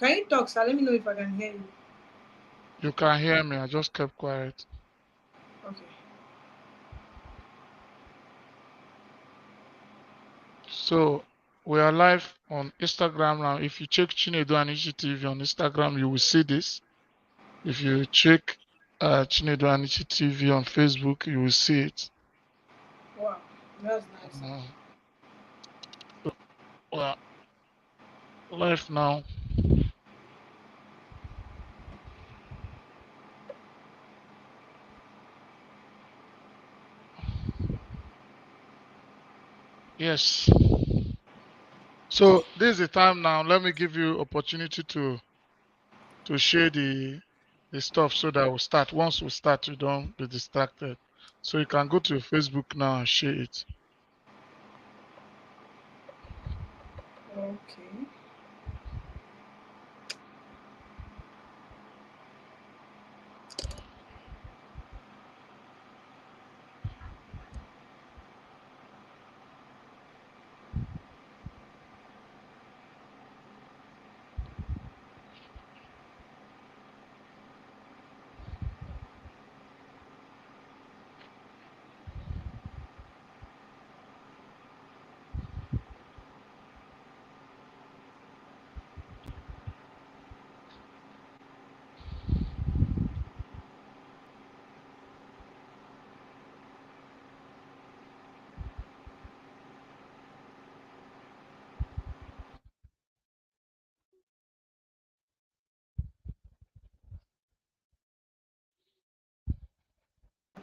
Can you talk, sir? Let me know if I can hear you. You can hear me. I just kept quiet. Okay. So we are live on Instagram now. If you check Chinedu Anichi TV on Instagram, you will see this. If you check Chinedu Anichi TV on Facebook, you will see it. Wow, that's nice. Mm. So we are live now. Yes. So this is the time now. Let me give you opportunity to share the stuff so that we'll start. Once we start, you don't be distracted. So you can go to Facebook now and share it. Okay.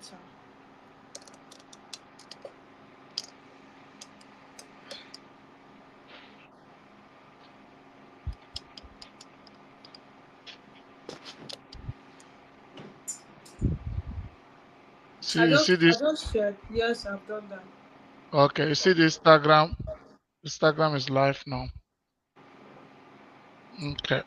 So, See, you see I this? just shared. Yes, I've done that. Okay, you see the Instagram? Instagram is live now. Okay.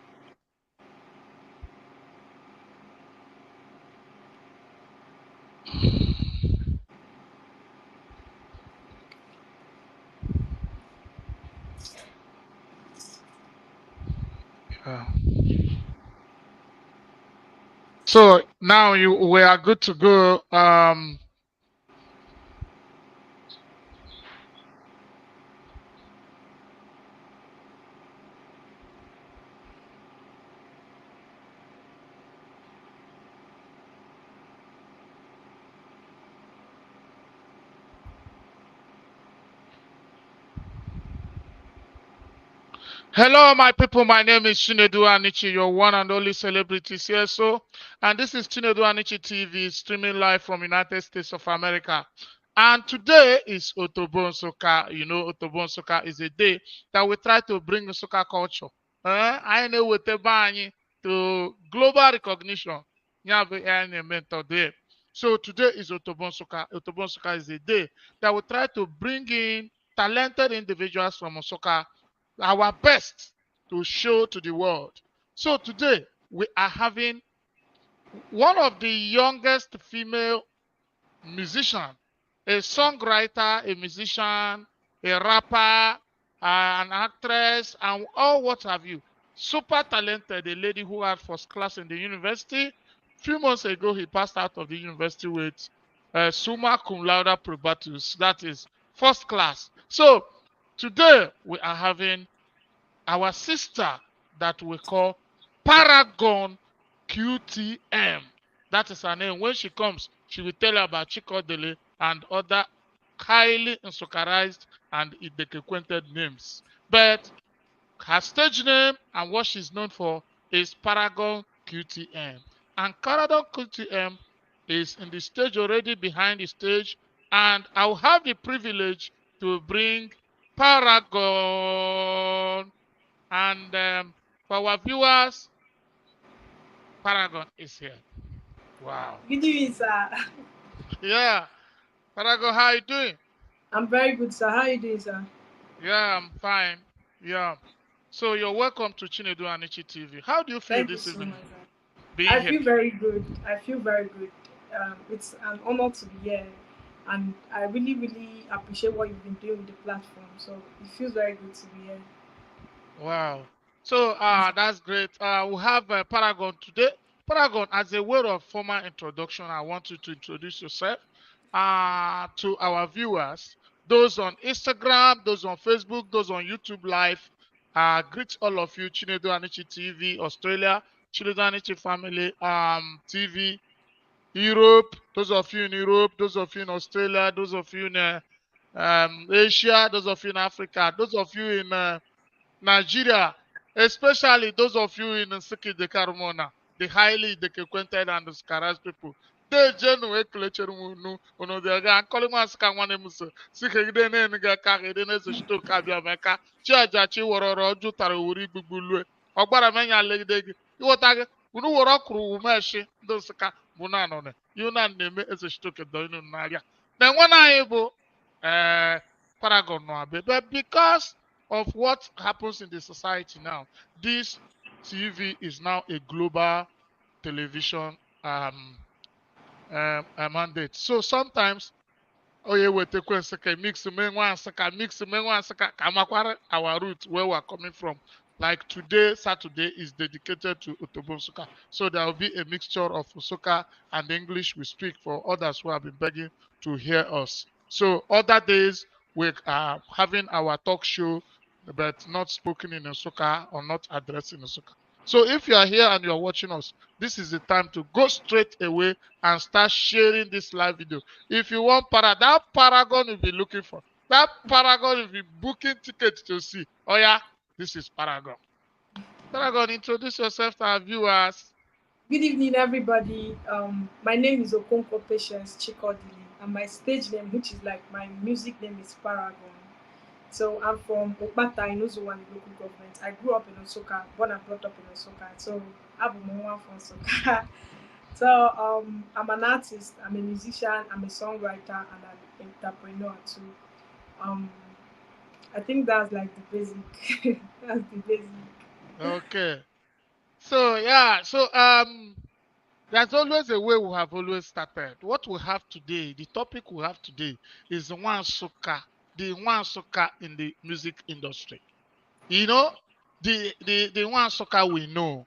Yeah. So now we are good to go. Hello, my people. My name is Chinedu Anichi, your one and only celebrity CSO. And this is Chinedu Anichi TV, streaming live from United States of America. And today is Otobo Nsukka. You know, Otobo Nsukka is a day that we try to bring Nsukka culture. I know with the bany to global recognition. Yeah, we are in a mentor day. So today is Otobo Nsukka. Otobo Nsukka is a day that we try to bring in talented individuals from Nsukka, our best to show to the world. So today we are having one of the youngest female musician, a songwriter, a musician, a rapper, an actress, and all what have you. Super talented, a lady who had first class in the university. Few months ago, he passed out of the university with summa cum laude probatus. That is first class. So today we are having our sister that we call Paragon QTM. That is her name. When she comes, she will tell you about Chikodele and other highly insukarized and idequated names. But her stage name and what she's known for is Paragon QTM. And Paragon QTM is in the stage already, behind the stage. And I'll have the privilege to bring Paragon. And for our viewers, Paragon is here. Wow. Good evening, sir. Yeah. Paragon, how you doing? I'm very good, sir. How are you doing, sir? Yeah, I'm fine. Yeah. So you're welcome to Chinedu Anichi TV. How do you feel Thank you this so much, evening sir. being I here? feel very good. I feel very good. It's an honor to be here, and I really, really appreciate what you've been doing with the platform. So it feels very good to be here. Wow. So that's great. We have Paragon today. Paragon, as a word of formal introduction, I want you to introduce yourself to our viewers, those on Instagram, those on Facebook, those on YouTube Live. Greet all of you, Chinedu Anichi TV, Australia, Chinedu Anichi Family TV, Europe, those of you in Europe, those of you in Australia, those of you in Asia, those of you in Africa, those of you in Nigeria, especially those of you in Nsukki de Carmona, the highly delinquented and discouraged people. They genuine culture no they are calling us can one emuso. Sike de ne nga ka de ne so shito ka bia meka. Chi aja chi wororo ju tara wuri gbugulue. Ogbara menya legide gi. Iwota gi unu woro kuru umeshi ndo sika buna no ne. You na neme eso shito ke do inu na ya. Then when I able paragon no abe, but because of what happens in the society now. This TV is now a global television mandate. So sometimes oye wetekwe nseka mix me nwa nseka kamakwara our route where we are coming from. Like today, Saturday is dedicated to Otobo Nsukka. So there will be a mixture of Nsukka and English we speak for others who have been begging to hear us. So other days we are having our talk show, but not spoken in Nsukka or not addressing Nsukka. So if you are here and you are watching us, this is the time to go straight away and start sharing this live video. If you want that paragon you'll be looking for, that paragon you'll be booking tickets to see. Oh yeah, this is Paragon. Paragon, introduce yourself to our viewers. Good evening, everybody. My name is Okonkwo Patience Chikodili, and my stage name, which is like my music name, is Paragon. So I'm from Okpata in Uzuwan local government. I grew up in Nsukka, born and brought up in Nsukka. So I'm from Nsukka. So I'm an artist, I'm a musician, I'm a songwriter, and an entrepreneur too. Um, I think that's like the basic. That's the basic. Okay. So yeah, so there's always a way we have always started. What we have today, the topic we have today is the NWA NSUKKA in the music industry. You know, the NWA we know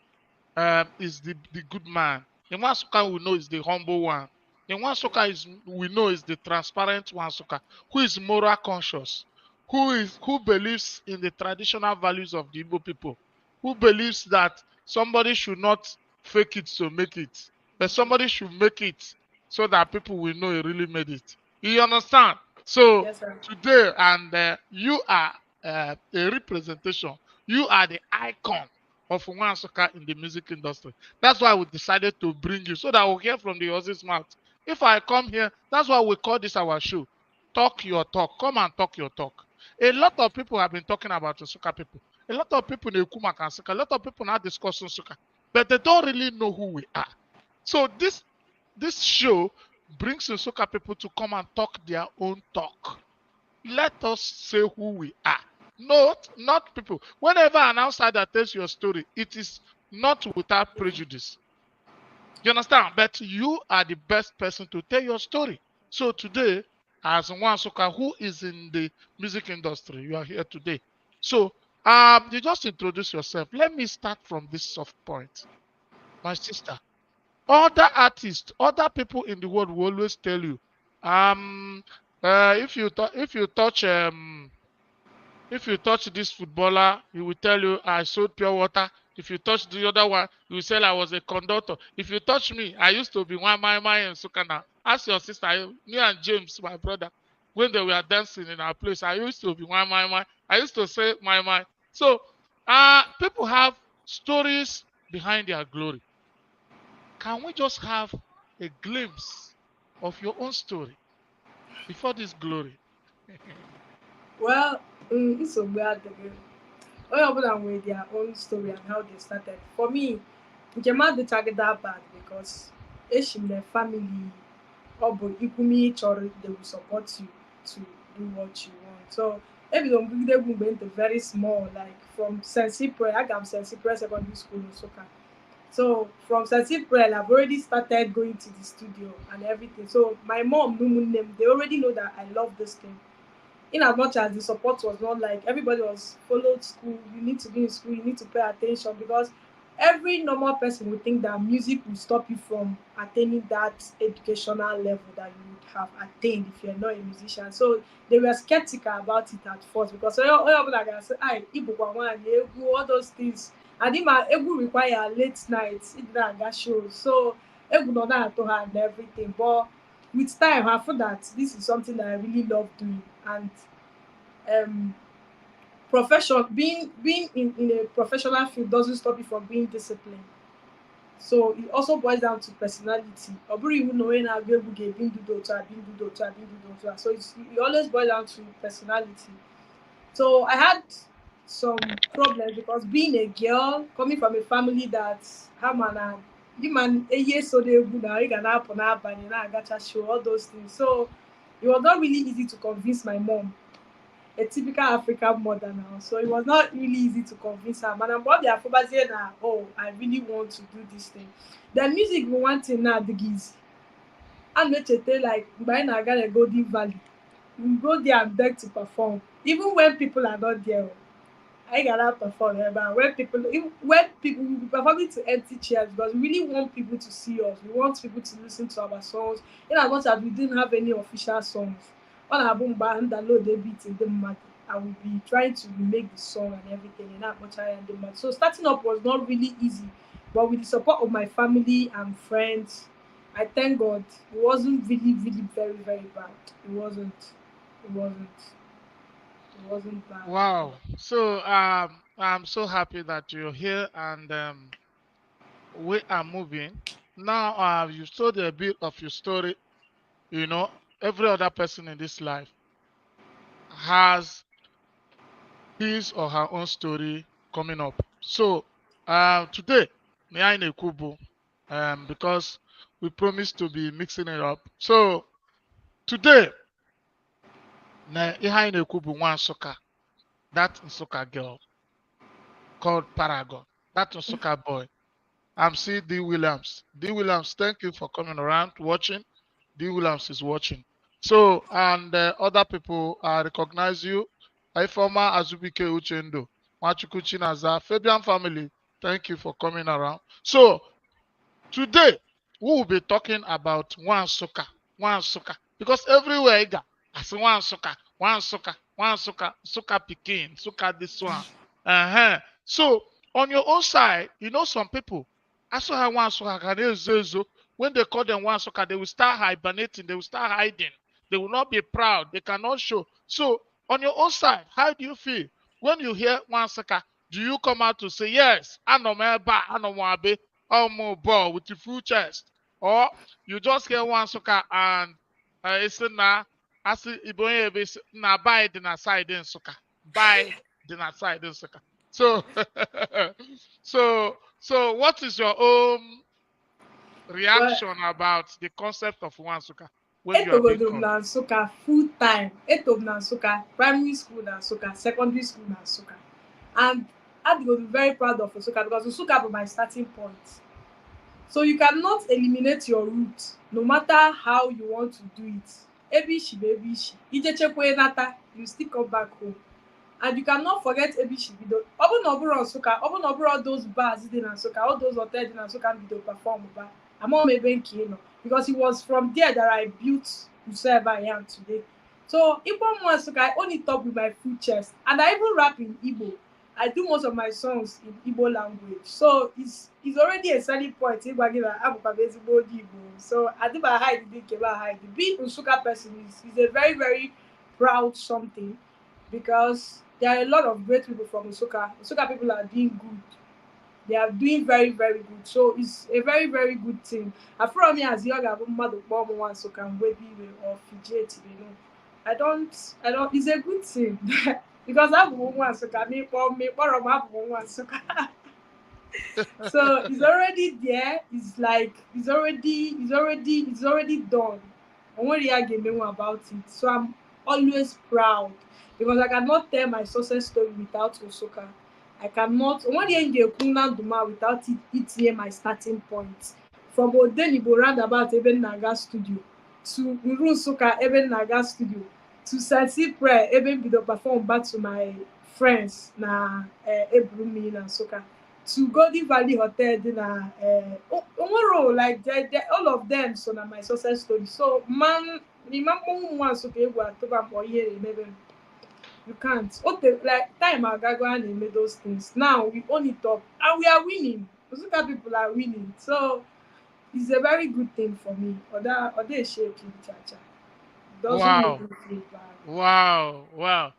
is the good man. The NWA we know is the humble one. The NWA is we know is the transparent NWA who is moral conscious, who believes in the traditional values of the Igbo people, who believes that somebody should not fake it to make it, but somebody should make it so that people will know he really made it. You understand? So Yes, sir. today, and you are a representation. You are the icon of NSUKKA in the music industry. That's why we decided to bring you so that we'll hear from the horse's mouth. If I come here, that's why we call this our show. Talk your talk. Come and talk your talk. A lot of people have been talking about Nsukka people. A lot of people in Ekuma can Nsukka. A lot of people now discuss Nsukka, but they don't really know who we are. So this show brings Nsukka people to come and talk their own talk. Let us say who we are. Not people. Whenever an outsider tells your story, it is not without prejudice. You understand? But you are the best person to tell your story. So today, as NWA who is in the music industry, you are here today. So you just introduce yourself. Let me start from this soft point. My sister, other artists, other people in the world will always tell you, if you touch this footballer, he will tell you I sold pure water. If you touch the other one, you will say I was a conductor. If you touch me, I used to be one my and Sukana. Ask your sister, me and James, my brother, when they were dancing in our place, I used to be one my. I used to say my. So people have stories behind their glory. Can we just have a glimpse of your own story before this glory? Well, it's a weird thing. All of them with their own story and how they started. For me, Jema the target that bad because in their family, or but equally each other, they will support you to do what you want. So if you don't they will be very small, like from Sensi Pre, I got Sensi Pre Secondary School in Soka. So from Sensi Pre, I've already started going to the studio and everything. So my mom, Numun, them, they already know that I love this thing. in as much as the support was not like everybody was followed school, you need to be in school, you need to pay attention, because every normal person would think that music will stop you from attaining that educational level that you would have attained if you're not a musician. So they were skeptical about it at first, because onye ọbụla ga-asị ai ịbụkwa nwaanyị egwu, all those things. And ịma egwu require late nights ịdị na-aga shows, so egwu nọ na-atụ ha and everything. But with time I feel that this is something that I really love doing. And um profession, being in a professional field doesn't stop you from being disciplined. So it also boils down to personality. Ọ bụrụ iwu na onye na-agụ egwu ga-ebi ndụ dị otu a, bi ndụ dị otu a, bi ndụ dị otu a. So it always boils down to personality. So I had some problems because being a girl, coming from a family that ha ma na di man eye so na egwu na ị ga na-apụ n'abalị na-agacha show, all those things. So it was not really easy to convince my mom, a typical African mother now. So it was not really easy to convince her. Man, I'm probably saying that, oh, I really want to do this thing. The music we want to now the gigs. And let you tell like buying a guy Golden Valley. We go there and beg to perform. Even when people are not there. I cannot perform, but when people we be performing to empty chairs, because we really want people to see us. We want people to listen to our songs. In as much as we didn't have any official songs, on our boom band download the beats in the market, I will be trying to remake the song and everything in that much higher in the market. So starting up was not really easy, but with the support of my family and friends, I thank God it wasn't really, really very, very bad. It wasn't. It wasn't. It wasn't bad at Wow. all. So I'm so happy that you're here and we are moving. Now you told a bit of your story. You know, every other person in this life has his or her own story coming up. So today, may I Kubu, because we promised to be mixing it up. So today, na ihe Kubu one Nsukka, that Nsukka girl called Paragon, that Nsukka boy. I'm seeing D. Williams. D. Williams, thank you for coming around, watching. D. Williams is watching. So, and other people recognize you. Ifoma Azubike Uchendo, Machuku Chinaza, Fabian family, thank you for coming around. So, today, we will be talking about one Nsukka, one Nsukka. Because everywhere I go, I say one Nsukka, one Nsukka, one Nsukka, Nsukka Pekin, Nsukka this one. So, on your own side, you know some people, I saw how one Nsukka, when they call them one Nsukka, they will start hibernating, they will start hiding. They will not be proud, they cannot show. So, on your own side, how do you feel when you hear one Nsukka? Do you come out to say, yes, I know my ba, I know my be, more ball with the full chest? Or you just hear one Nsukka and it's na, I see Ibonye na buy the side in Nsukka, buy the side in Nsukka. So, so what is your own Well, reaction about the concept of one Nsukka when you are being etogodo m called? na Nsukka full time. Eto m na Nsukka primary school na Nsukka, secondary school na Nsukka. And I be very proud of Nsukka because Nsukka be my starting point. So you cannot eliminate your root no matter how you want to do it. Ebishi bụ Ebishi. Ijechekwa nata, you still come back home. And you cannot forget Ebishi bido. Ọ bụrụ na ọ bụrụ Nsukka, ọ bụrụ na ọ bụrụ all those bars dị na Nsukka, all those hotels dị na Nsukka bido perform ba. Amaghị m ebe nke ị nọ. Because it was from there that I built whosoever I am today. So Igbo Nwa Nsukka, I own it up with my full chest. And I even rap in Igbo. I do most of my songs in Igbo language. So it's already a selling point. Igbo Agila, Abukwa ezigbo onye Igbo. So Adiba hide the Keba hide. Being Nsukka person is a very, very proud something, because there are a lot of great people from Nsukka. Nsukka people are doing good. They are doing very, very good. So it's a very, very good thing. And from me as young as mother bomb one so can maybe or fidget, you know. I don't it's a good thing. Because I have one so can me or one so so it's already there. It's like it's already done. I want to hear game about it. So I'm always proud because I cannot tell my success story without Nsukka. I cannot. I want to hear Duma without it here my starting point. From Odenibo roundabout Eben Naga studio to Nsukka Eben Naga studio to Sansi Prayer, even be the perform back to my friends na Ebrumi na Nsukka, to Golden Valley Hotel di na Omoro, like all of them so na my success story. So man, the man one Nsukka egwu atoba mo ihe remember. You can't. Okay, like time agago and they made those things. Now we own it up and we are winning. Nsukka people are winning. So it's a very good thing for me. Other shaking cha doesn't make Wow. me feel bad. Wow.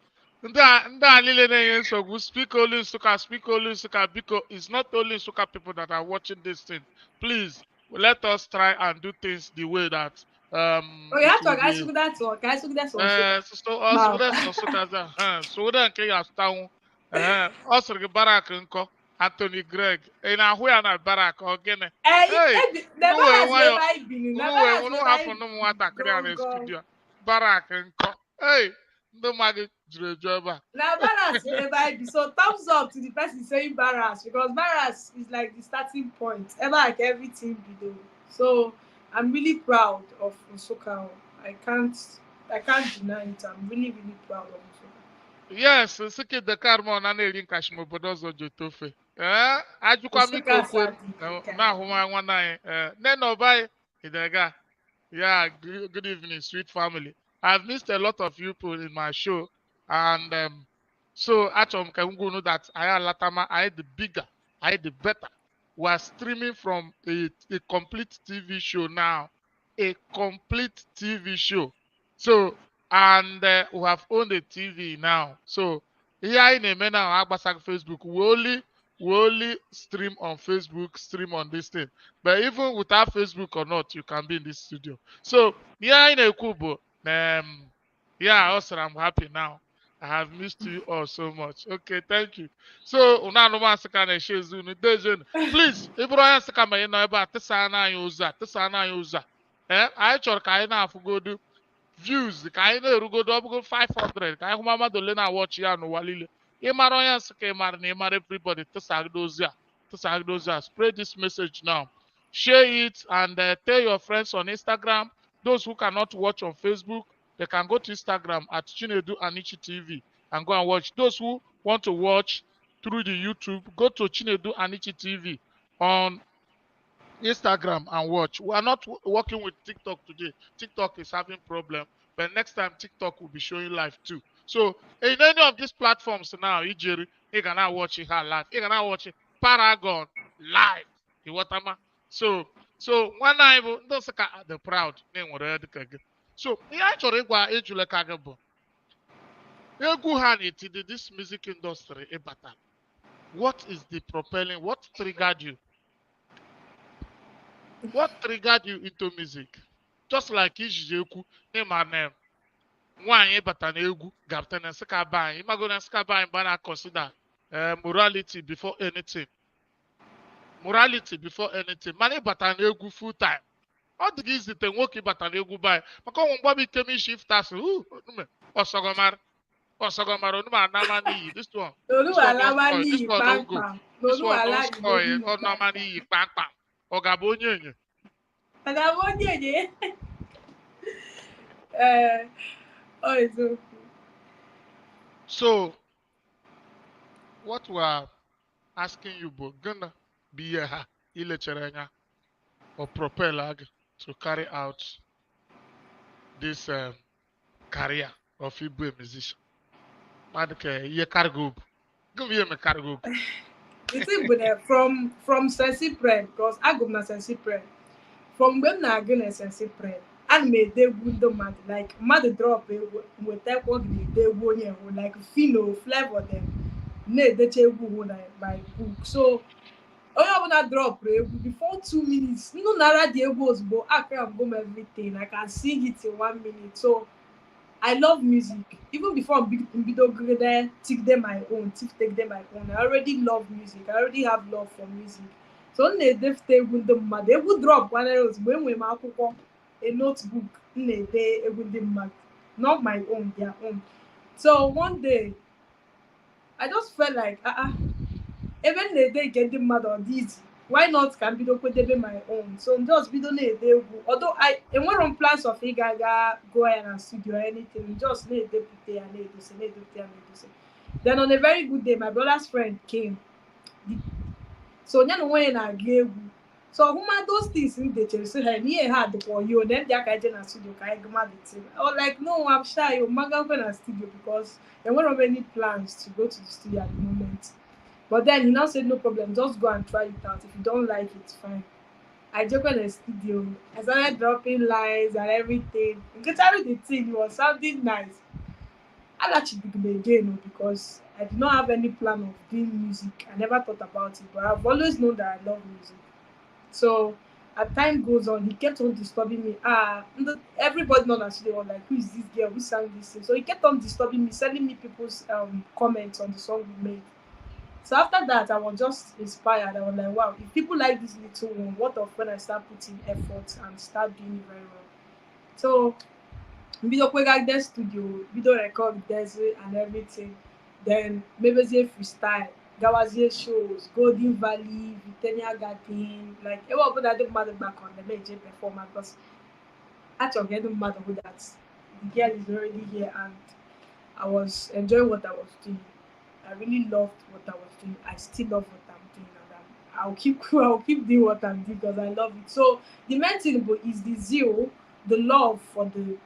Ndị a niile na-enye nsogbu, speak only Nsukka, speak only Nsukka, because it's not only Nsukka people that are watching this thing. Please, let us try and do things the way that Oh, you it have to will guys be. look that one. Guys look that one sugar. So Wow. ọsụgide sọ Nsukka za, so ụda nke ya azụtanwu. Ọ sịrị gị barak nkọ, Anthony Gregg, ị na-ahụ ya na barak ọ gịnị? Hey, unu Never wee has nwayọ, never been. Never has unu never hapụ ndị ụmụ been. nwatakịrị a Go na go. studio. Barak nkọ. Hey, ndị mmadụ juru eju ebe a. Never has never been. So thumbs up to the person saying Barras because Barras is like the starting point. Ever like everything below. So I'm really proud of Nsukka. I can't I can't deny it. I'm really proud of Nsukka. Yes, Nsukka the Carmon a na-eri nkashim obodo ọzọ ji otofe. Ajụkwa m ike Nsukka okwe Sadiq. na-ahụma nwanne anyị. Nne na ọba anyị, Idega. Yeah, good evening, sweet family. I've missed a lot of you people in my show, and so actually, can go know that I Latama, I the bigger, I the better. We are streaming from a complete TV show now, a complete TV show. So and we have owned a TV now. So here in a now, Agbasag Facebook, we only stream on Facebook, stream on this thing. But even without Facebook or not, you can be in this studio. So yeah, in a kubo, yeah, also I'm happy now. I have missed you all so much. Okay, thank you. So unanuma sakana shezunu dejen. Please, Ibrahim sakama ina eba tisana yuza, tisana yuza. I chọrọ ka anyị na-afụgodu views ka anyị na-erugodo ọbụgo 500 ka anyị hụ mmadụ ole na-awọchi ya n'ụwa niile. Ịmara onye Nsukka ịmara na ịmara everybody tisagide ozi a, spread this message now, share it, and tell your friends on Instagram. Those who cannot watch on Facebook, they can go to Instagram at Chinedu Anichi TV and go and watch. Those who want to watch through the YouTube, go to Chinedu Anichi TV on Instagram and watch. We are not working with TikTok today. TikTok is having problem, but next time TikTok will be showing live too. So in any of these platforms now, you can now watch it live. You can now watch it Paragon live. You what am I? So one night those are the proud name whatever. So yeah, actually gwa ejule kagabo. Egwu ha n'etiti this music industry ebata. What is the propelling? What triggered you? What triggered you into music? Just like Ijijeku, name nwaanyị bata na egwu gapụta na Nsukka be anyị. Ịmago na Nsukka be anyị mgbe a na-consider morality before anything. Morality before anything. Mana ịbata na egwu full time. Ọ dị gị izite nwoke ịbata na egwu be anyị. Maka ọnwụ mgbabi ikem ishi iftas ọsọgọmara onume anama n'iyi. This one don't go. This one don't spoil. Ọnama n'iyi kpamkpam. Ọ ga-abụ onye enye. So, what we are asking you, but gonna be a ilecherenya or propel to carry out this career of Igbo musician. Madike, ye cargo. Give me a cargo. It's from Sensi Prayer because I go na Sensi Prayer. From when I go na Sensi Prayer, and me they would do mad like mad drop with that one they won't like Fino flavor them. Ne they take by book. So I wanna drop before 2 minutes. No nara the was but I can go everything. I can sing it in 1 minute. So I love music. Even before I'm there, take them my own. I already love music. I already have love for music. So they would they would drop one else when we a notebook not my own, their own. So one day I just felt like even they get the mad on this. why not can bido kwadebe my own. So m just bido na-ede egwu. Although I enwero plans of ịga go ahead and studio or anything. M just na-edepụta ya na-edose na-edepụta ya na-edose. Then on a very good day, my brother's friend came. The- So ya na onwe ya na-agụ egwu. So ọhụma those things m dechere so ha n'ihe ha dịkwa oyi o then dị aka eje na studio ka anyị gụma the thing. I was like no, I'm shy o magakwe na studio because enwero any plans to go to the studio at the moment. But then he now said, no problem, just go and try it out. If you don't like it, fine. I joke in the studio. I started dropping lines and everything. Literally, the thing was sounding nice. I actually did again because I did not have any plan of doing music. I never thought about it, but I've always known that I love music. So as time goes on, he kept on disturbing me. Everybody knows that they were like, who is this girl? Who sang this thing? So he kept on disturbing me, sending me people's comments on the song we made. So after that, I was just inspired. I was like, wow, if people like this little one, what of when I start putting effort and start doing it very well? So, video kwega studio, video record desert and everything. Then maybe freestyle, Gawazie shows, Golden Valley, Vitania Garden, like everyone put that matter back on the major performer because actually getting matter with that the girl is already here and I was enjoying what I was doing. I really loved what I was doing. I still love what I'm doing, and I'll keep doing what I'm doing because I love it. So the main thing is the zeal, the love for the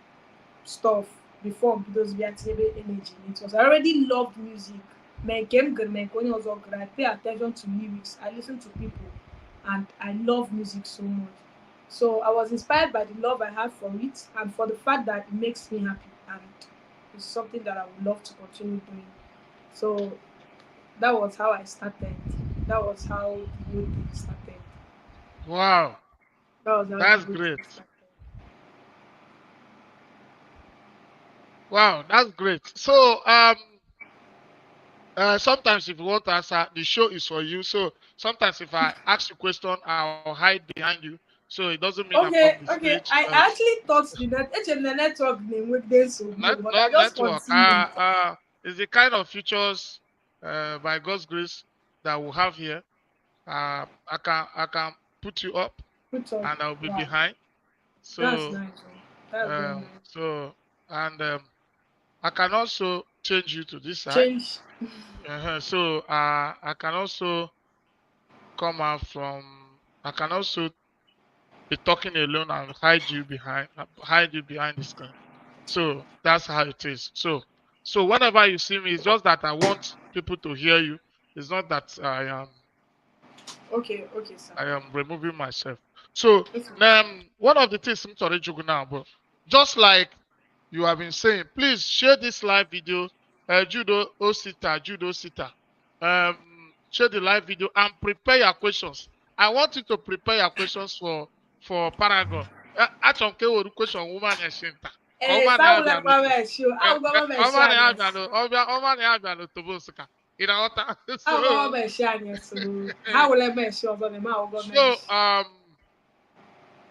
stuff before because we had energy. It was I already loved music. Man came good, man when I was good. I pay attention to lyrics. I listen to people, and I love music so much. So I was inspired by the love I had for it, and for the fact that it makes me happy, and it's something that I would love to continue doing. So that was how I started. That was how the whole thing started. Wow, That was how the that's whole great. thing started. Wow, that's great. So sometimes if you want to answer, the show is for you. So sometimes if I ask you question, I'll hide behind you. So it doesn't mean I'm off the Okay. stage. I actually thought the network name with this so good, but I Not just network. continued. It's the kind of features by God's grace that we have here. I can put you up Good talk. and I'll be Wow, behind. that's So nice. Oh. That's very nice. so and I can also change you to this side. Change. So I can also come out from. I can also be talking alone and hide you behind the screen. So that's how it is. So whenever you see me, it's just that I want people to hear you. It's not that Okay, sir. I am removing myself. So Okay. one of the things I'm sorry now, but just like you have been saying, please share this live video, judo sita. Share the live video and prepare your questions. I want you to prepare your questions for Paragon. Achọrọ m question woman eshinta. Ka Eh, woman sa ya wula bịa kwa n'otu. me show. Ah, uga me show Woman ya bịa anyas. n'otobo Nsukka. Ị na-aghọta? Ah, uga So me show anyas. So, how will I me show? So, the ma uga me. so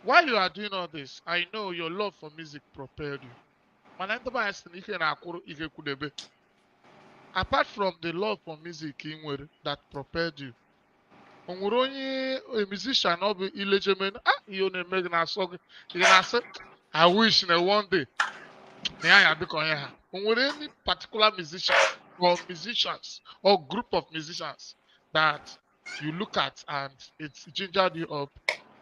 while you are doing all this, I know your love for music propelled you. Mana ndị be anyị sị na ihe na-akwụrụ ihe kwudebe. Apart from the love for music ị nwere that propelled you, o nwere onye a musician ọ bụ ilejeme ihe ọ na-eme gị na-asọ gị ị na-asị I wish na one day na ya ya dịka onye ha. O nwere any particular musician or musicians or group of musicians that you look at and it's gingered you up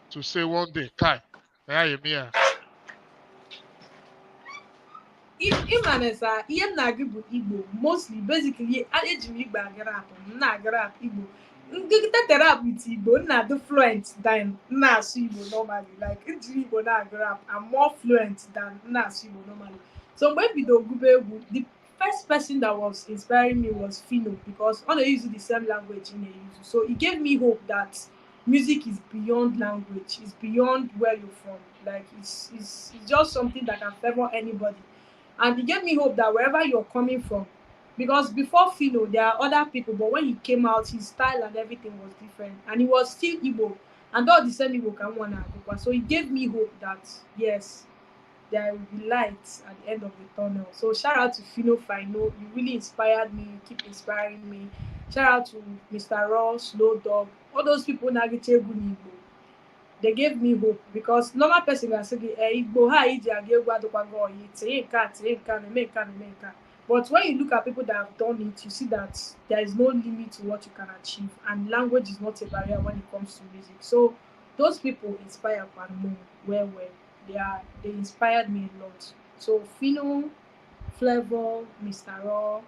to say one day, Kai, na ya eme ya. Ịmanesa ihe m na-agụ bụ Igbo mostly basically eji m Igbo agara apụ m na-agara apụ Igbo nkịta terap with Igbo m na-adị fluent than m na-asụ Igbo normally like ijiri Igbo na-agara apụ I'm more fluent than m na-asụ Igbo normally so mgbe m bidoro gụba egwu the first person that was inspiring me was Fino because ọ na-use the same language ị na-use so it gave me hope that music is beyond language it's beyond where you're from like it's just something that can favor anybody and it gave me hope that wherever you're coming from because before Philo there are other people but when he came out his style and everything was different and he was still Igbo and all the same Igbo can one Agukwa so it gave me hope that yes there will be light at the end of the tunnel so shout out to Philo Fino you really inspired me you keep inspiring me Shout out to Mr. Raw, Slow Dog, all those people na-agụcha egwu n'Igbo. They gave me hope because normal person ga-asị gị Igbo ha iji aga egwu adịkwago oyi tinye nke a tinye nke a na-eme nke a na-eme nke a. But when you look at people that have done it, you see that there is no limit to what you can achieve, and language is not a barrier when it comes to music. So those people inspire Kwanu well. They inspired me a lot. So Fino, Flavor, Mr. Raw,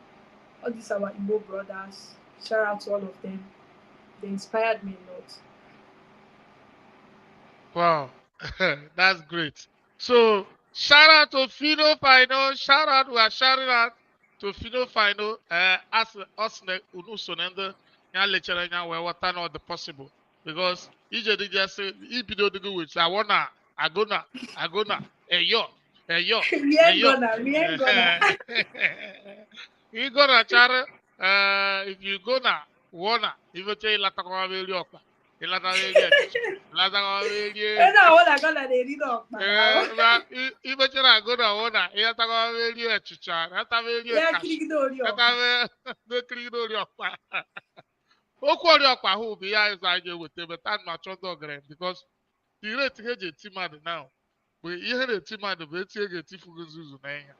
all these our Igbo brothers. Shout out to all of them. They inspired me a lot. Wow, that's great. So shout out to Fino Final. Shout out, we are shouting out to Fino Final. As us unusonende ya lecture ya we water not the possible because ije did just say he video to go with I gonna yo yo We ain't yo. gonna, we ain't gonna. You gonna chara if you gonna wanna if you tell latakwa veli okpa ilata veli echiche latakwa veli Na all I gonna dey read up now. imechara agona wona ilatakwa veli echiche lata veli Yeah, kash kick the ori up. lata veli kiri ori okpa okwu ori okpa hu bi ya is I ga-eweta but I'm not sure dogre because the rate ha ji eti mmadụ now bụ ihe na-eti mmadụ bụ eti ga-etifu gị nzuzu na ihe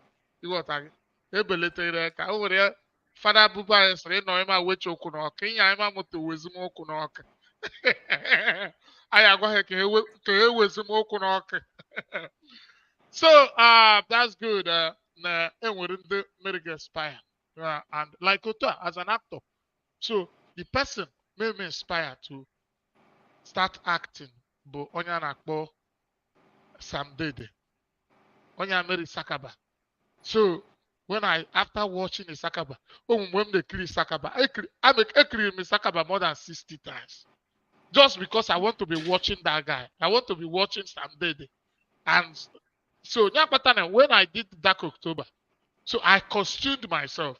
ịghọta gị ebeletere ka o were fada bụba anyị sịrị ịnọ ịma weche okwu n'ọka inye anyị ma moto wezi m okwu n'ọka anyị agwa ha ka e wezi m okwu n'ọka so that's good na enwere ndị mere gị inspire and like otu a as an actor so the person made me inspire to start acting bụ onye a na-akpọ Sam Dede onye Ameri Sakaba. So when after watching Isakaba, when they kill Isakaba, I create Isakaba more than 60 times. Just because I want to be watching that guy. I want to be watching Sam Dede. And so when I did Dark October, so I costumed myself.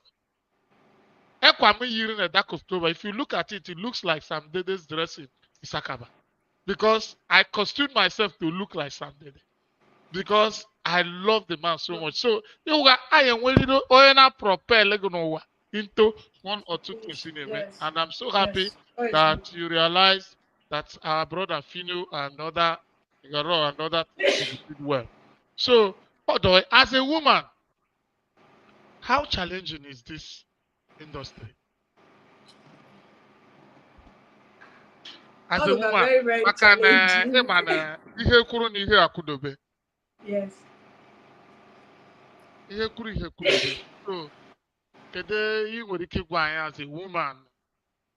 Ekwame year in a Dark October, if you look at it, it looks like Sam Dede's dressing Isakaba. Because I costumed myself to look like Sam Dede. Because I love the man so much. So I am willing to propel into one or two things in a way. Yes. And I'm so happy Yes. that you realize that our brother Fino and other things did well. So, as a woman, how challenging is this industry? As a woman, very, very challenging. ihe kwuru na ihe akwudobe. Yes. Ihe kwuru ihe kwudobe. So, kedu ihe nwere ike ịgwa anyị as a woman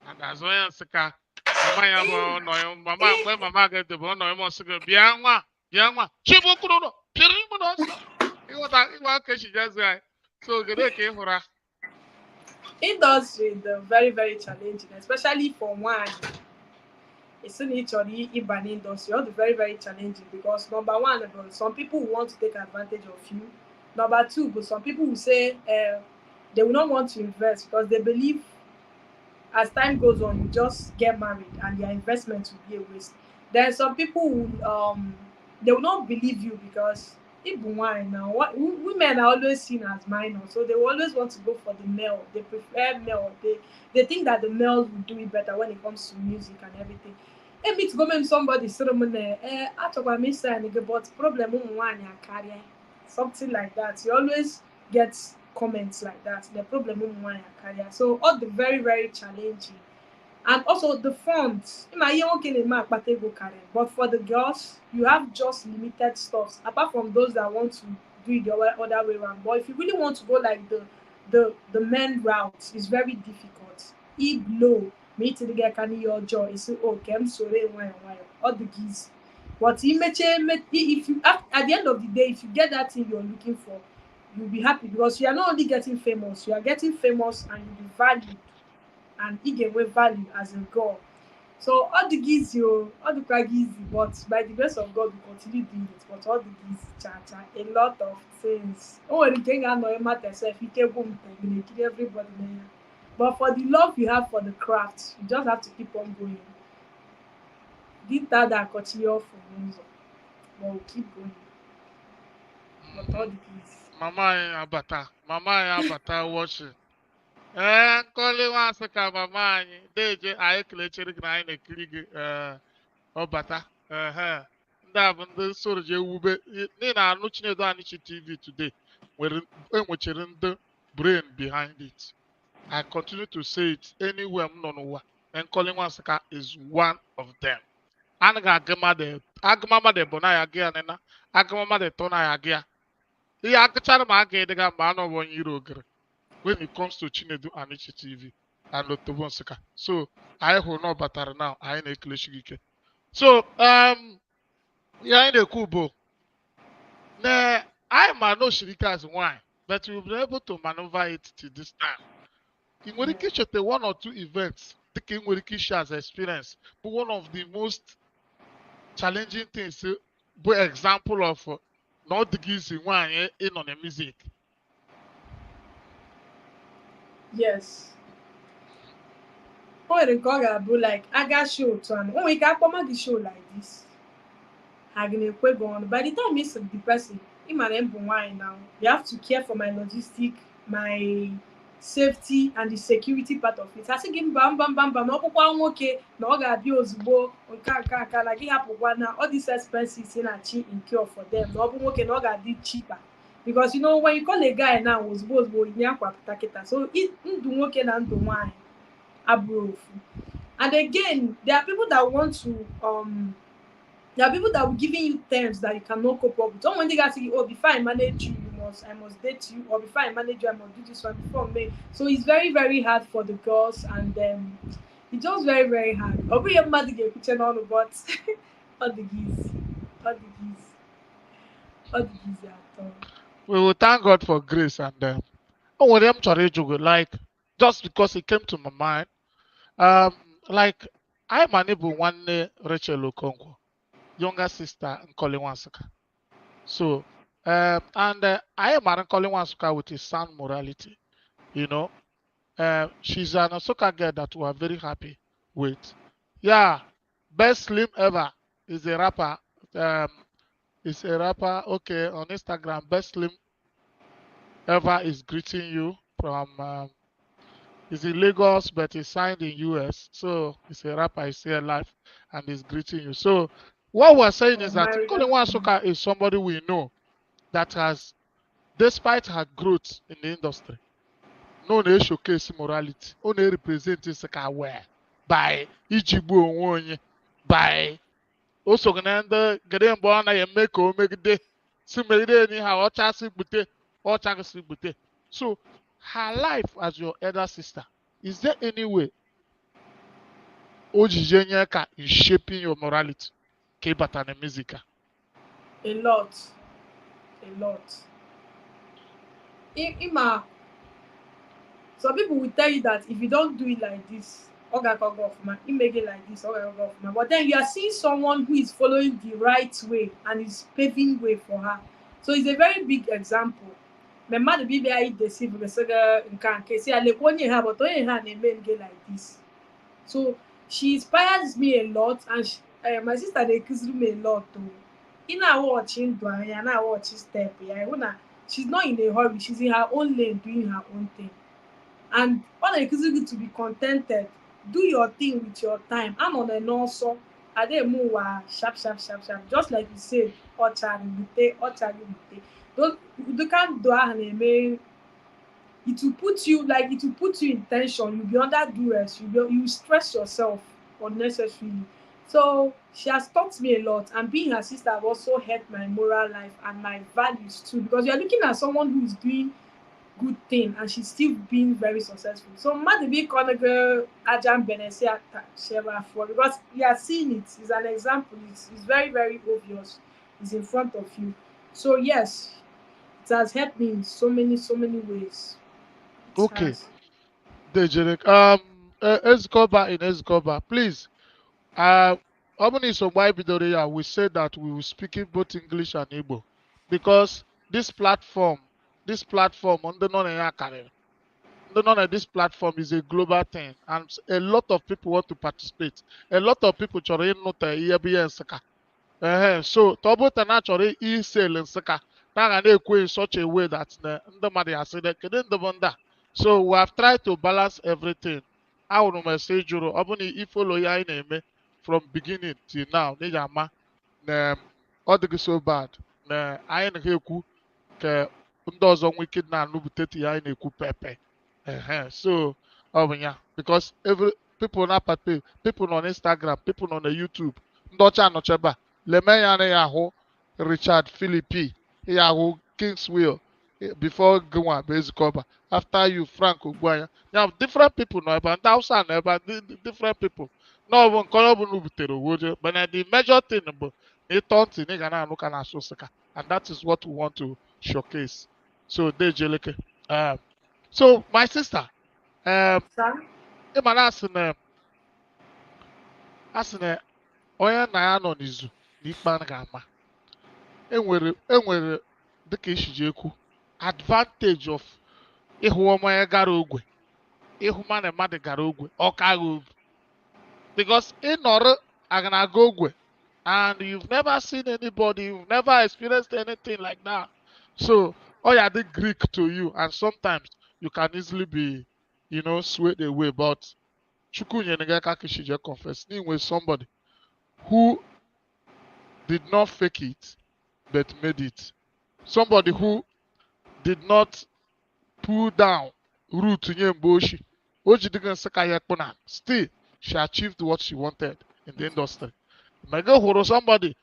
and azụ ya nsị ka mama ya bụ nọ mama mgbe mama ga-ede bụ nọ ịmụ nsị gị bịa nwa chibu kwuru nọ pịrị imụ n'ọsọ ịghọta ịgwa ka esi jezi anyị so kedu ka ị hụra Industry is very, very challenging, especially for one. It's actually Iban industry, all the very, very challenging because number one, some people want to take advantage of you. Number two, but some people will say they will not want to invest because they believe as time goes on, you just get married and your investment will be a waste. There are some people who they will not believe you because even why now women are always seen as minor, so they will always want to go for the male. They prefer male. They think that the males will do it better when it comes to music and everything. Hey, meet go somebody but problem career something like that. You always get comments like that. The problem career. So all the very, very challenging. And also the funds. But for the girls, you have just limited stuffs. Apart from those that want to do it the other way around. But if you really want to go like the men route, it's very difficult. Low. Me to the guy can your jaw. It's okay. I'm sorry. All the geese. But if you at the end of the day, if you get that thing you're looking for, you'll be happy because you are not only getting famous, you are getting famous and you'll be valued and you get away value as a girl. So all the gigs all the crack easy, but by the grace of God we continue doing it. But all the gigs a lot of things. Oh, the thing I know matter self, you can boom you kill everybody there. But for the love you have for the craft, you just have to keep on going. Did that continue for music, but we'll keep going. But all the gigs. Mama ya abata watching. Nkoli Nwansụka mama anyị deje anyị kelechere gị na anyị na-ekiri gị ọbata ndị a bụ ndị soro ji ewube n'ihi na anụ Chinedu Anichi TV today enwechiri ndị brain behind it. I continue to say it anywhere m nọ n'ụwa. Nkoli Nwansụka is one of them. Ana agama de bona ya gị anịna agama de tona ya gị ya. Ihe akụchara ma aga ịdịga ma anọ bụ onye iro ogere when it comes to Chinedu Anichi TV and Otobo Nsukka. So I hụ na ọ batara now anyị na-ekelechi gị ike. So ihe anyị na-ekwu bụ na anyị ma na osiri ike as nwanyị, but we've been able to maneuver it till this time. Ị nwere ike icheta one or two events dịka ị nwere ike share as experience bụ one of the most challenging things bụ example of na ọ dịghị izi nwanyị ịnọ na music. Yes. O nwere nke ọ ga-abụ like aga show otu anụ. O nwere ike akpọma gị show like this. Ha gị na-ekwe gị ọnụ. By the time you see the person, ị mara m bụ nwaanyị now. You have to care for my logistic, my safety and the security part of it. Asị gị mba na ọkpụkwa nwoke na ọ ga-abịa ozugbo nka na gị hapụkwa na all these expenses ị na-achị incur for them. Na ọ bụ nwoke na ọ ga-adị cheaper. Because you know when you call a guy now ozugbo inye akwa pụta kịta. So ndụ nwoke na ndụ nwaanyị abụrụ ofu. And again, there are people that want to there are people that will giving you terms that you cannot cope up with. Someone they got say, oh, before I manage you, I must date you, or before I manage you, I must do this one before me. So it's very, very hard for the girls, and it's just very, very hard. Obi everybody get picture on the but all the geese, all the geese at all. We will thank God for grace and when I'm chọrọ like just because it came to my mind, like I'm unable one Rachel Okonkwo, younger sister Nkoli Nwansụka. So and I am Nkoli Nwansụka with his sound morality, you know. She's an Nsukka girl that we are very happy with. Yeah, best slim ever is a rapper. Is a rapper, okay, on Instagram. Best slim ever is greeting you from. He's in Lagos, but he's signed in US. So he's a rapper. He's here live, and he's greeting you. So what we're saying is that Nkoli Nwansụka is somebody we know that has, despite her growth in the industry, no showcase morality, only represent Nsukka well by Ijibu onwe by also gonna get born I make or make day. So anyhow so her life as your elder sister, is there any way Ojijenyeka is shaping your morality? Kebatane music. A lot. Some people will tell you that if you don't do it like this, you make it like this, but then you are seeing someone who is following the right way and is paving way for her. So it's a very big example. My the BBI deceive the saga in case I like one year, but only her name like this. So she inspires me a lot, and my sister they accuse me a lot too. In her watching, and I watch step. She's not in a hurry. She's in her own lane, doing her own thing. And all I accuse you to be contented. Do your thing with your time. I'm on an also. I didn't move sharp. Just like you said, don't you can't do it. It will put you in tension. You'll be under duress. You stress yourself unnecessarily. So she has taught me a lot, and being her sister have also helped my moral life and my values too. Because you're looking at someone who is doing good thing and she's still being very successful. So Madibi Konaga Ajam Benesia Sheva for, because you are seeing it. It's an example. It's very, very obvious. It's in front of you. So yes, it has helped me in so many ways. Okay. Dejerek. Escobar in Escobar, please. We said that we will speak in both English and Igbo because this platform this platform is a global thing, and a lot of people want to participate. A lot of people chọrọ ịnụta ihe bụ ihe Nsukka. So tọbụta na chọrọ isel Nsukka na ga na-ekwu in such a way that ndị mmadụ asị kedu ndị bụ ndị a So we have tried to balance everything. I want to say juro obuni if follow ya eme from beginning till now ama na ọ dịghị so bad na anyị na-ekwu ka ndị ọzọ nwee ike na-anụbute ya anyị na-ekwu pepe so ọ bụ ya because every people na pate people on Instagram people on YouTube ndị ọcha anọcheba leme ya na ya ahụ Richard Philippi ya ahụ Kingswell before gwa bezikoba after you Frank Ogbuanya ya different people nọ ebe ndị Hausa nọ ebe different people no bụ nke ọ bụ n'ubutere owoje but the major thing bụ and that is what we want to showcase. So Dejeleke. So my sister, asine onye na ya nọ n'izu n'ikpe ga-ama. Enwere dịka ishiji ekwu advantage of ịhụ onye gara ogwe. Ịhụ mmadụ gara ogwe ọ kaghị obi. Because ịnọrọ aga ogwe and you've never seen anybody, you've never experienced anything like that. So, oh yeah, the Greek to you, and sometimes you can easily be, swayed away. But Chukunyenegaka confess with somebody who did not fake it, but made it. Somebody who did not pull down root to Nyemboshi. Still, she achieved what she wanted in the industry. Mega hụrụ somebody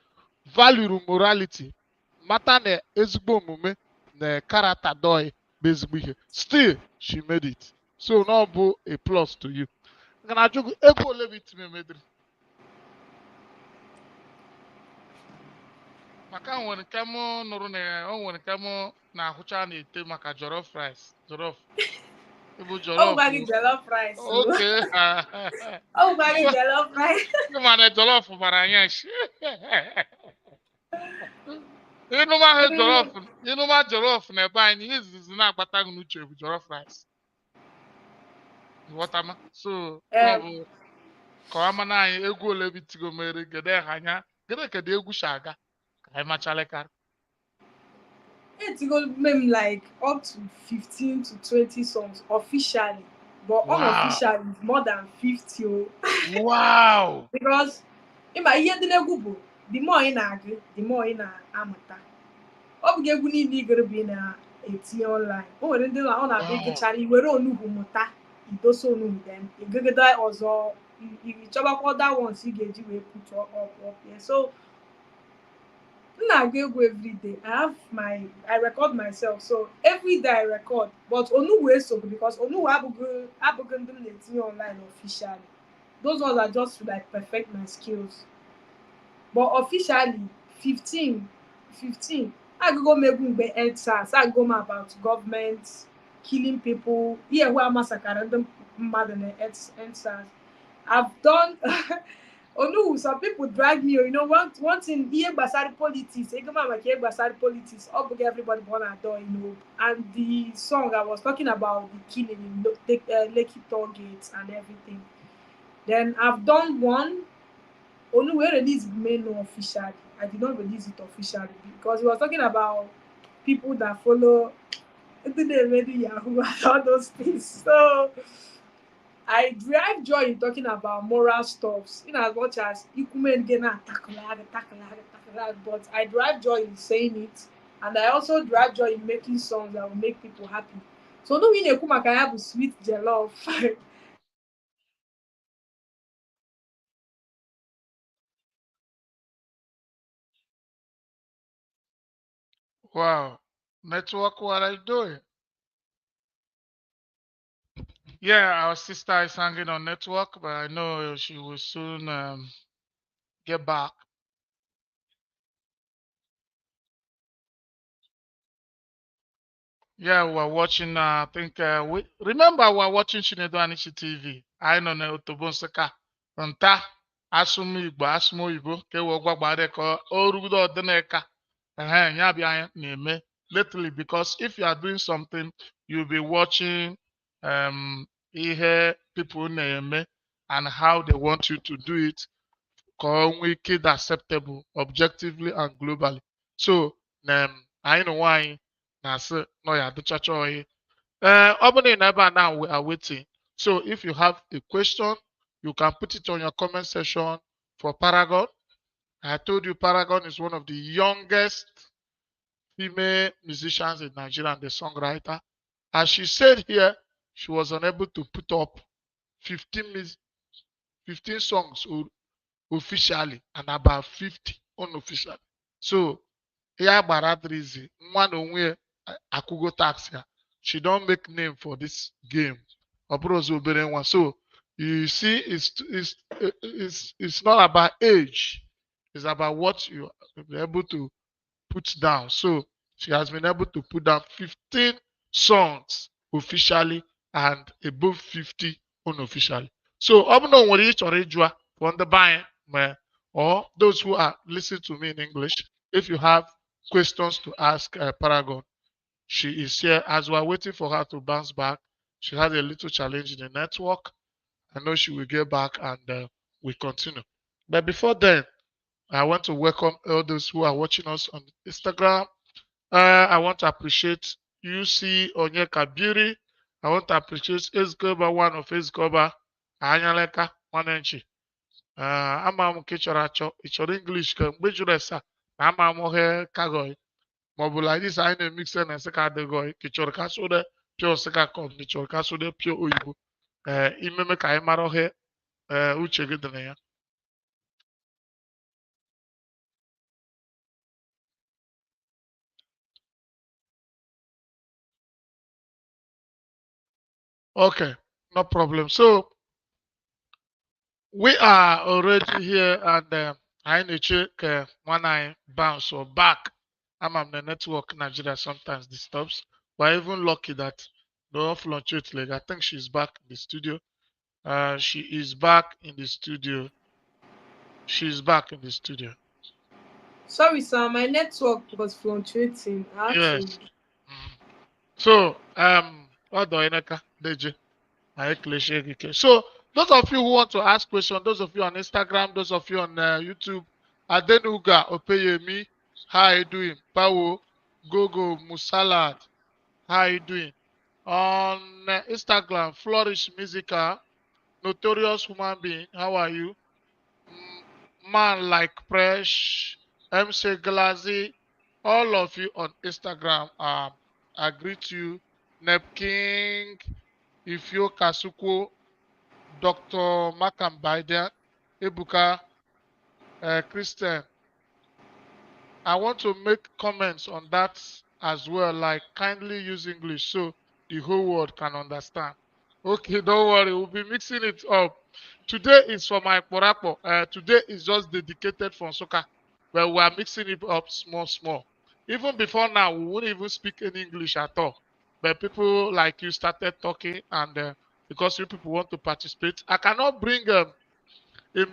value morality mata na ezigbo omume na character doi bụ ezigbo ihe still she made it so no bụ a plus to you gana ajụgụ ego ole bụ itime mediri maka nwere nke m nụrụ na o nwere nke m na-ahụcha na-ete maka jollof rice jollof Oh, baggy jollof rice. Okay. Oh, baggy jollof rice. Come on, jollof baranyash. Inuma jollof na ebe anyị izizi na-agbata gị n'uche bụ jollof rice. Ghọtama. So, ọ bụ kọwama na anyị egwu ole bitigo mere gede anya gede kedu egwu shaga ka anyị machalekara. It's going to be like up to 15 to 20 songs officially, but unofficially more than 50. Wow! Because in my year, the more in agree, the more in amata. Up get we need to be na 18 online. Oh, then they on a big chari. We don't know who muta. It also know them. You get that also. You chop other ones. You get you put up here. So. I go every day. I record myself. So every day I record. But onu way so because onu abugun them online officially. Those ones are just to like perfect my skills. But officially 15. I go make be EndSARS. I go about government killing people. Yeah, who are massacring them mad than EndSARS. I've done no, some people drag me, one thing, here basari politics, politics, everybody born at door, and the song I was talking about the killing in Lekki toll gates and everything. Then I've done one, only we released main officially. I did not release it officially because we was talking about people that follow Yahoo and all those things. So I derive joy in talking about moral stuffs, in as much as Ikumen gena but I derive joy in saying it, and I also derive joy in making songs that will make people happy. So no mean Ekuma can have a sweet jollof. Wow. Network, what are you doing? Yeah, our sister is hanging on network, but I know she will soon get back. Yeah, we're watching. I think remember we're watching Chinedu Anichi TV. I know na Otobonseka. Nta asụmụ Igbo asụmụ Igbo ka ewe gwagbara ka o rugodo ọdịnaka. Ya bịa na-eme lately because if you are doing something, you'll be watching ihe people na-eme and how they want you to do it ka o nwee ike dị acceptable objectively and globally. So anyị na nwaanyị na-asị nọ ya adịchacha oyi Now we are waiting. So if you have a question, you can put it on your comment section for Paragon. I told you Paragon is one of the youngest female musicians in Nigeria and the songwriter. As she said here, she was unable to put up 15 songs officially and about 50 unofficially. So here Baradrizi, one onwe akugo tax ya. She don't make name for this game. So you see, it's not about age. It's about what you are able to put down. So she has been able to put down 15 songs officially and above 50 unofficially. So Obno nwere chọrọ ịjụa for the buying or those who are listening to me in English, if you have questions to ask Paragon, she is here. As we are waiting for her to bounce back, she had a little challenge in the network. I know she will get back and we continue. But before then, I want to welcome all those who are watching us on Instagram. I want to appreciate UC Onyeka Beauty. I want to appreciate Esgoba, one of Esgoba, Anyaleka, Wanenchi. Ama m nke chọrọ achọ, ị chọrọ English ka mgbe jụrụ esa na ama m ohe kagoi. Ma ọ bụ like this anyị na-emix na ese ka adịgoi, ka ị chọrọ ka asụde pure sika kọm, ị chọrọ ka asụde pure oyibo. Imeme ka anyị mara ohe uche gị dị na ya. Okay, no problem. So we are already here and I need to check when I bounce or back. I'm on the network Nigeria sometimes disturbs. But even lucky that don't fluctuate like I think she's back in the studio. She is back in the studio. She's back in the studio. Sorry, sir, my network was fluctuating. I had Yes. to. So what do I DJ? So those of you who want to ask questions, those of you on Instagram, those of you on YouTube, Adenuga Opeyemi, how you doing? Pawo, Gogo, Musalad, how you doing? On Instagram, Flourish Musica, Notorious Human Being, how are you? Man Like Fresh, MC Glazy, all of you on Instagram, I greet you. Nep King, Ifyo Kasuko, Dr. Makambaidia, Ebuka, Christian. I want to make comments on that as well, like kindly use English so the whole world can understand. Okay, don't worry, we'll be mixing it up. Today is for my Porapo. Today is just dedicated for Soka, where we are mixing it up small. Even before now, we wouldn't even speak any English at all. But people like you started talking, and because you people want to participate, I cannot bring a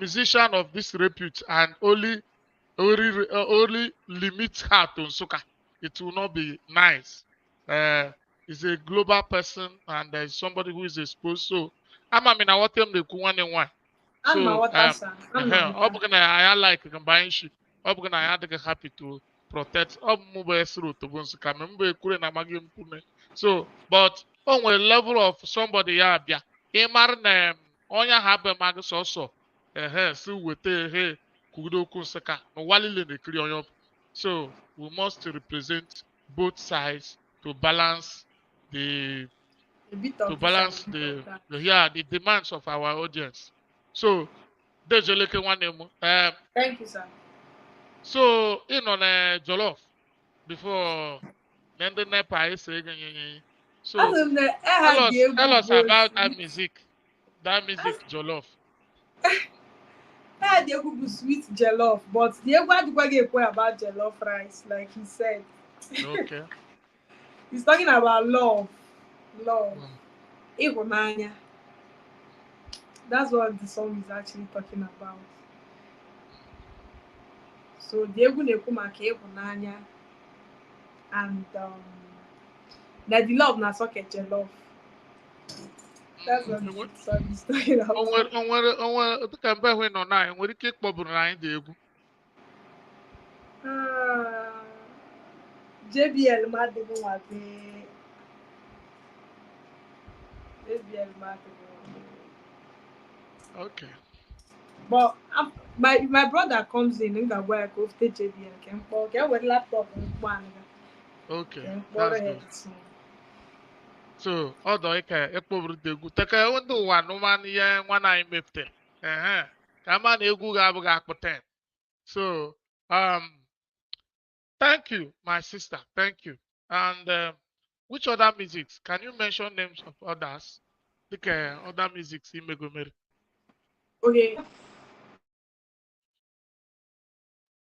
musician of this repute and only limit her to Nsukka. It will not be nice. He's a global person and somebody who is exposed. So, I'm na what them they one and one. So, I'm gonna like combine she. I'm gonna happy to protect. So, but on a level of somebody ya bia, ịmara na onye ha be mag so si wete he kudoku Nsukka no walile na-ekiri onye ọbụ. So we must represent both sides to balance the the demands of our audience. So Dejeleke nwanne m. Thank you, sir. So on jollof before then the NEPA is saying so tell us about that music. That music jollof. The egwu bụ sweet jollof, but the egwu adịkwaghị ekwe about jollof rice, like he said. Okay. He's talking about love. Ịhụnanya. That's what the song is actually talking about. So the egwu na-ekwu maka ịhụnanya and na the love na socket jollof. That's what the song is talking about. Onwere dịka mgbe ahụ nọ na nwere ike ịkpọburu na anyị dị egwu. JBL Madibu Wabe. Let's be remarkable. Okay. But my brother comes in nga work of JB and can call get with laptop and one Okay. can borrow That's head good. soon. So, although I can ekpobru degu, take undu wa numan ye wana imepte. Kama na egwu ga-abụghị akpụten. So, thank you, my sister. Thank you. And which other musics? Can you mention names of others? Like other musics in Megomeri. Okay,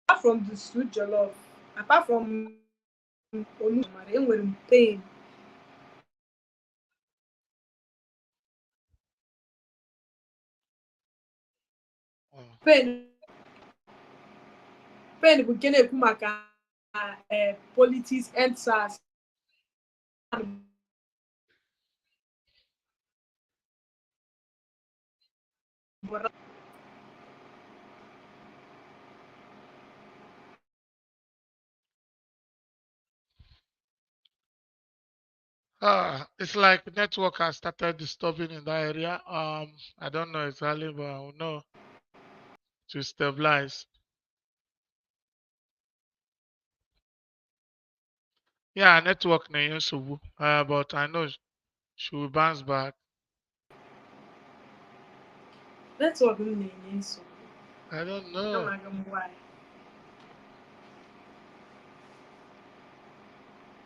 apart from the sweet jollof, apart from onumare, enwere m pain. Oh. Pain pain bụ nke na-ekwu maka politics endsars It's like network has started disturbing in that area. I don't know exactly, but I will know to stabilize. Yeah, network na nsogbu. But I know she will bounce back. netwọk m na-enye nsogbu. I don't know. Amaghị m why.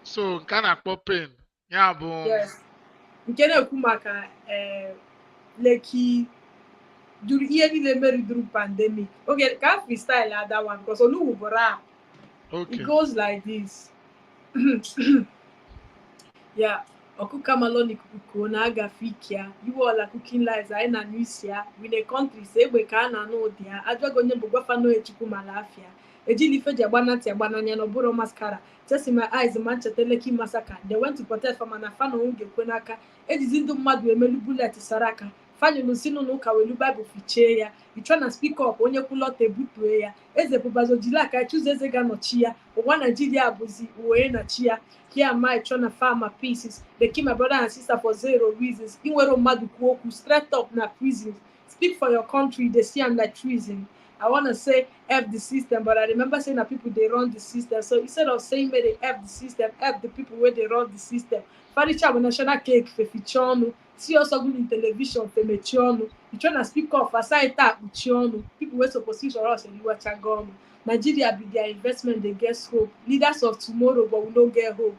So nke a na-akpọ pain ya bụ Yes. Nke na-ekwu maka Lekki duru ihe niile mere duru pandemic. Okay, ka freestyle ada one because Oluwu bụ rap. It okay. goes like this. Yeah. Ọkụkọ amalọ n'ikuku ka ọ na-agafe ike ya iwe ọla cooking lights anyị na n'isi ya we na country si egbe ka a na-anụ ụdị ya ajọghị onye bụ gwafa n'echukwu mala afịa ejili ife ji agbanatị agbananya na ọbụrụ mascara chesi my eyes ma ncheta Lekki massacre they went to protest for mana fa na onwe ga-ekwe n'aka ejizi ndụ mmadụ emelu bullet sara aka fanyelu si n'ụka welu baịbụl fichie ya ịchọ na speak up onye kwulọta ebutue ya eze bụbazo jiri aka chụzọ eze ga-anọchi ya ụwa naijiria bụzi wee nachi ya here am I trying to find my pieces. They kill my brother and sister for zero reasons. Inwero madu kuoku straight up na prison. Speak for your country, they see I'm like treason. I want to say F the system, but I remember saying that people they run the system. So instead of saying may they F the system, F the people where they run the system. Furniture with national cake for fichonu. See us good in television for mechionu. You trying to speak up for side tap uchionu. People were supposed to for us and you watch a gun. Nigeria be their investment, they get hope. Leaders of tomorrow, but we don't get hope.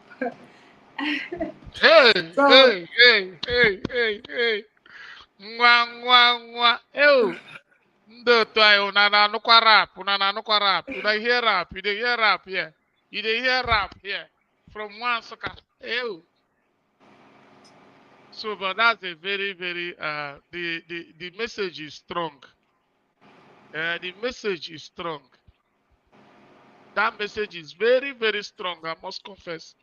Hey, So, hey, hey, hey, hey, hey. Nwa. Ew. Ndị otu anyị una na-anụkwa rap, una na-anụkwa rap. Una hear rap, you dey hear rap here. You dey hear rap here. From one sucker. Ew. So, but that's a very, very the message is strong. The message is strong. That message is very, very strong, I must confess.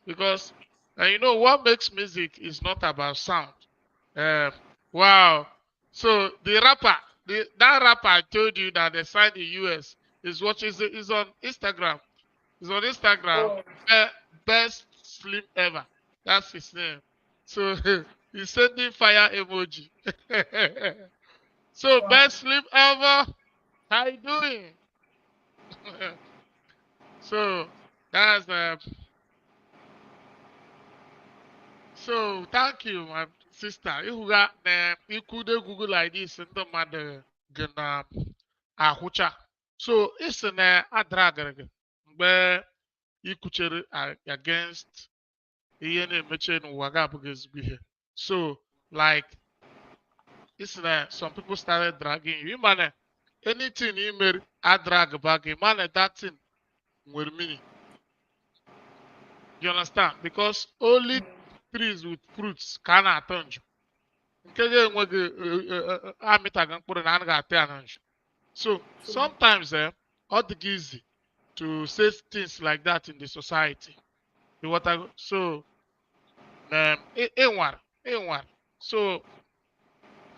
Because you know what makes music is not about sound. Um, wow. So the rapper, that rapper I told you that they signed in US is on Instagram. Is on Instagram. oh, Best slim ever. That's his name. So he's sending fire emoji. So wow. best slim ever. How you doing? So that's so thank you, my sister. Ịhụga na ikwudo egwugo like this ndị mmadụ gị na ahụcha. So isi na adragịrị gị mgbe ikwuchere against ihe na-emeche n'ụwa ga-abụghị ezigbo ihe. So like isi na some people started dragging you. Ịma na anything you mere adrag back gị ma na that thing nwere meaning. You understand? Because only trees with fruits ka a na-atọ nju. Nke ga-enweghị amịtaghị mkpụrụ na anaghị atọ ya na nju. So sometimes ọ dịghị easy to say things like that in the society. You what I, so ịnwara. So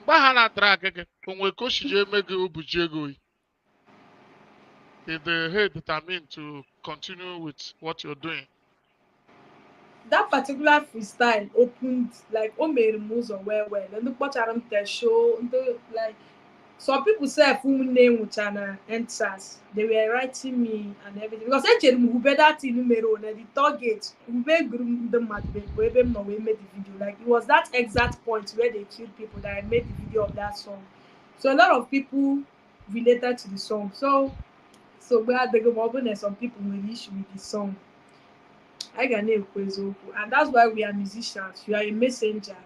mgbe ha na-atara gị onwe ka o shiji eme gị obuji ego oyi. Did the head determine to continue with what you're doing? that particular freestyle opened like o mere m ụzọ well well. Ndị kpọchara m tesho, ndị like some people sef ụmụnne nwụcha na endsars, they were writing me and everything because echere m hube that thing mere o na the target hube gụrụ m ndị mmadụ bụ ebe m nọ wee mee the video, like it was that exact point where they killed people that I made the video of that song. So a lot of people related to the song. So gbe adịghị ma ọ bụ na some people nwere issue with the song. I ga na-ekwu eziokwu, and that's why we are musicians. You are a messenger.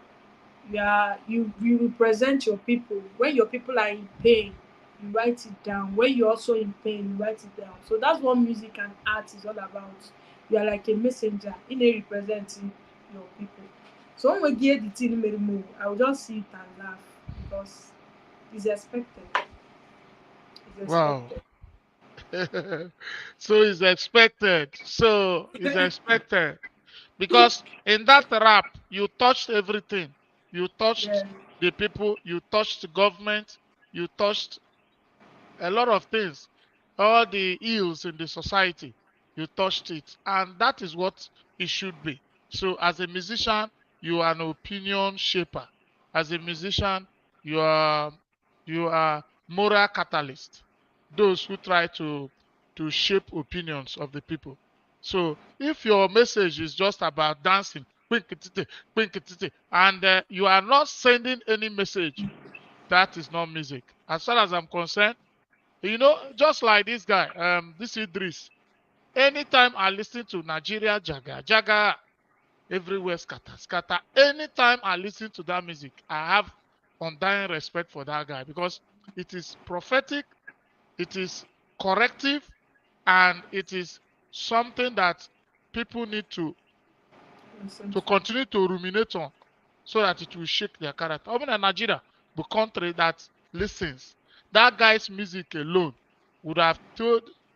You represent your people. When your people are in pain, you write it down. When you're also in pain, you write it down. So that's what music and art is all about. You are like a messenger in a representing your people. So when we get the thing move, I will just see it and laugh because it's expected. It's Wow. expected. So it's expected. So it's expected. Because in that rap, you touched everything. You touched Yeah. the people, you touched the government, you touched a lot of things, all the ills in the society, you touched it. And that is what it should be. So as a musician, you are an opinion shaper. As a musician, you are you are moral catalyst. Those who try to shape opinions of the people. So if your message is just about dancing, quinkititi, quinkititi, and you are not sending any message, that is not music. As far as I'm concerned, just like this guy, this Idris. Anytime I listen to Nigeria Jaga Jaga, everywhere scatter scatter. Anytime I listen to that music, I have undying respect for that guy because it is prophetic, it is corrective, and it is something that people need Listen to to. continue to ruminate on so that it will shake their character. Even in Nigeria, the country that listens, that guy's music alone would have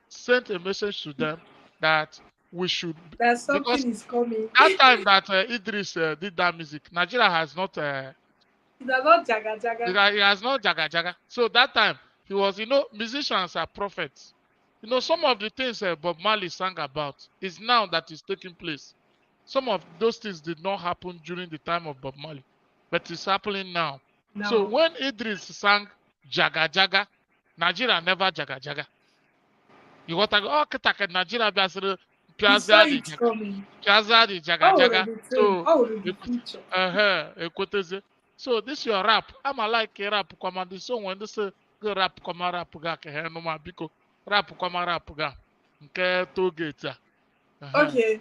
sent a message to them that we should, That because something is coming. that time that Idris did that music, Nigeria has not, It's not jaga jaga. he has not jaga jaga. So that time he was, musicians are prophets. Some of the things Bob Marley sang about is now that is taking place. Some of those things did not happen during the time of Bob Marley, but it's happening now. So No, when Idris sang Jaga Jaga, Nigeria never Jaga Jaga. You got to go, oh, Kitaka, Nigeria he saw Piazza di it coming. Jaga How would Jaga. the train? So, How would the future? ekweteze. So this your rap. I'm a like a rap kwama the song when this go rap kwama rap ga ke he no ma biko rap kwama rap ga nke toll gate a. Okay.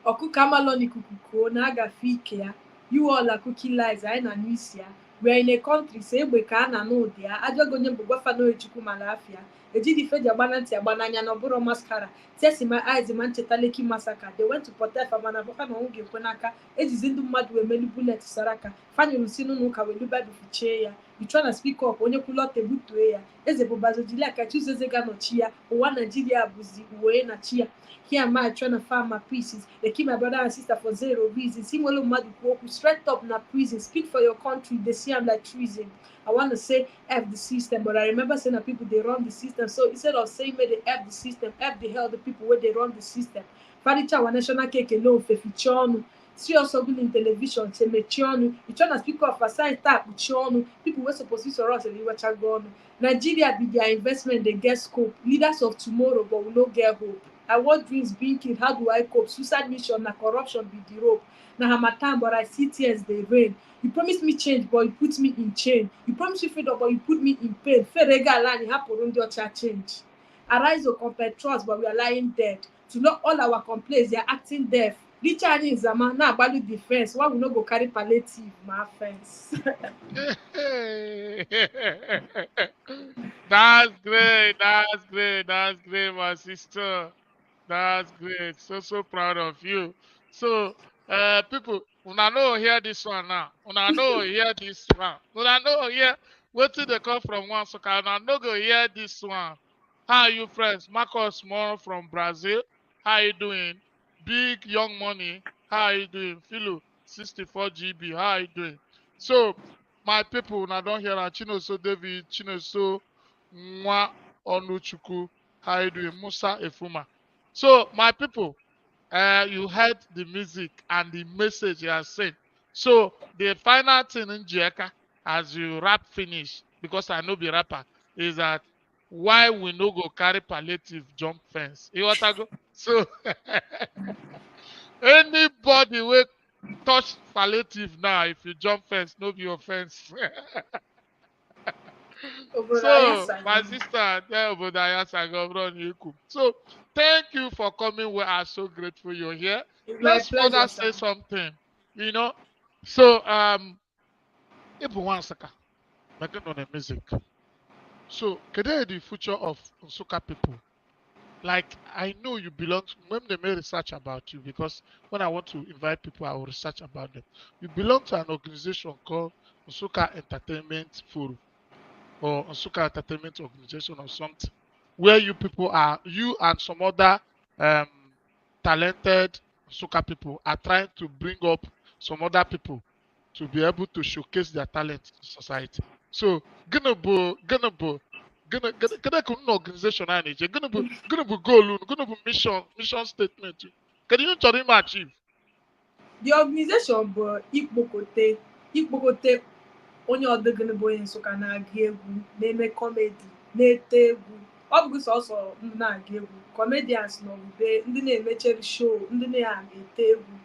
Ọkụkọ amalọ n'ikuku ka ọ na-agafe ike ya. You all are cookie lies anyị na-anụ isi ya. We are in a country so egbe ka a na-anụ ụdị ya. Ajọgo onye bụ gwafa n'Ochukwu mara afịa. Ejidi ife ji agba na ntị agba n'anya na ọbụrụ maskara. Tesi my eyes ma ncheta Lekki massacre. They went to Port Harcourt mana bụfa na ọnwụ ga-ekwe n'aka. Ejizi ndị mmadụ wee melu bullet saraka. Fanyụrụ si n'ụlọ ụka welu Bible fichie ya. You tryna speak up onye kwulọte butue ya. Eze bụbazi ojili aka Chiuzo Eze ga-anọchi ya. Ụwa Naijiria bụzi uwe na chi ya. Here am I trying to find my pieces. They kill my brother and sister for zero reasons. See Molo Madukwoku straight up na prison. Speak for your country. They see I'm like treason. I want to say F the system, but I remember saying that people they run the system. So instead of saying may they F the system, F the hell the people where they run the system. Fadicha wa national cake alone fefichonu. See also good in television, semechionu. You trying to speak up for side tap uchionu. People were supposed to surround and you watch gone. Nigeria be their investment, they get scope. Leaders of tomorrow, but we no get hope. I want dreams being killed. How do I cope? Suicide mission, na corruption be the rope. Na harmattan, but I see tears they rain. You promise me change, but you put me in chain. You promise me freedom, but you put me in pain. Ferega line, happen your change. Arise, O compare trust, but we are lying dead. To know all our complaints, they are acting deaf. Richard in Zama, now value defense. Why we no go carry palliative, my offense? That's great. That's great. That's great, my sister. That's great. So proud of you. So, people, una know hear this one now. Una know hear this one. Una know hear wetin dey come from one sucker. Una no go hear this one. How are you, friends? Marcus Moore from Brazil. How you doing? Big Young Money. How are you doing? Philo 64 GB. How are you doing? So, my people, una don hear am. Chinoso David, Chinoso Nwa Onuchukwu. How you doing? Musa Efuma. So, my people, you heard the music and the message you are saying. So the final thing in Jeka, as you rap finish, because I know the rapper, is that why we no go carry palliative jump fence. You want to go? So anybody will touch palliative now, if you jump fence, no be offense. Obodo So, Ayasago. my sister, there, so thank you for coming. We are so grateful you're here. It's my Let's pleasure, further sir. say something, you know. So, Ibu Wansaka, making on the music. So, today the future of Nsukka people. Like, I know you belong to, when they may research about you, because when I want to invite people, I will research about them. You belong to an organization called Nsukka Entertainment Forum, or Nsukka Entertainment Organization or something, where you people are, you and some other um, talented Nsukka people are trying to bring up some other people to be able to showcase their talent to society. So, gonna be organization I need. Gonna be goal, gonna be mission statement. Can you tell him achieve? The organization bụ ikpokote onye ọdịgịnị bụ onye Nsụka na-agụ egwu, na-eme kọmedi, na-ete egwu. Ọ bụghị sọsọ ndị na-agụ egwu, comedians nọ ube, ndị na-emechere show, ndị na-ete egwu.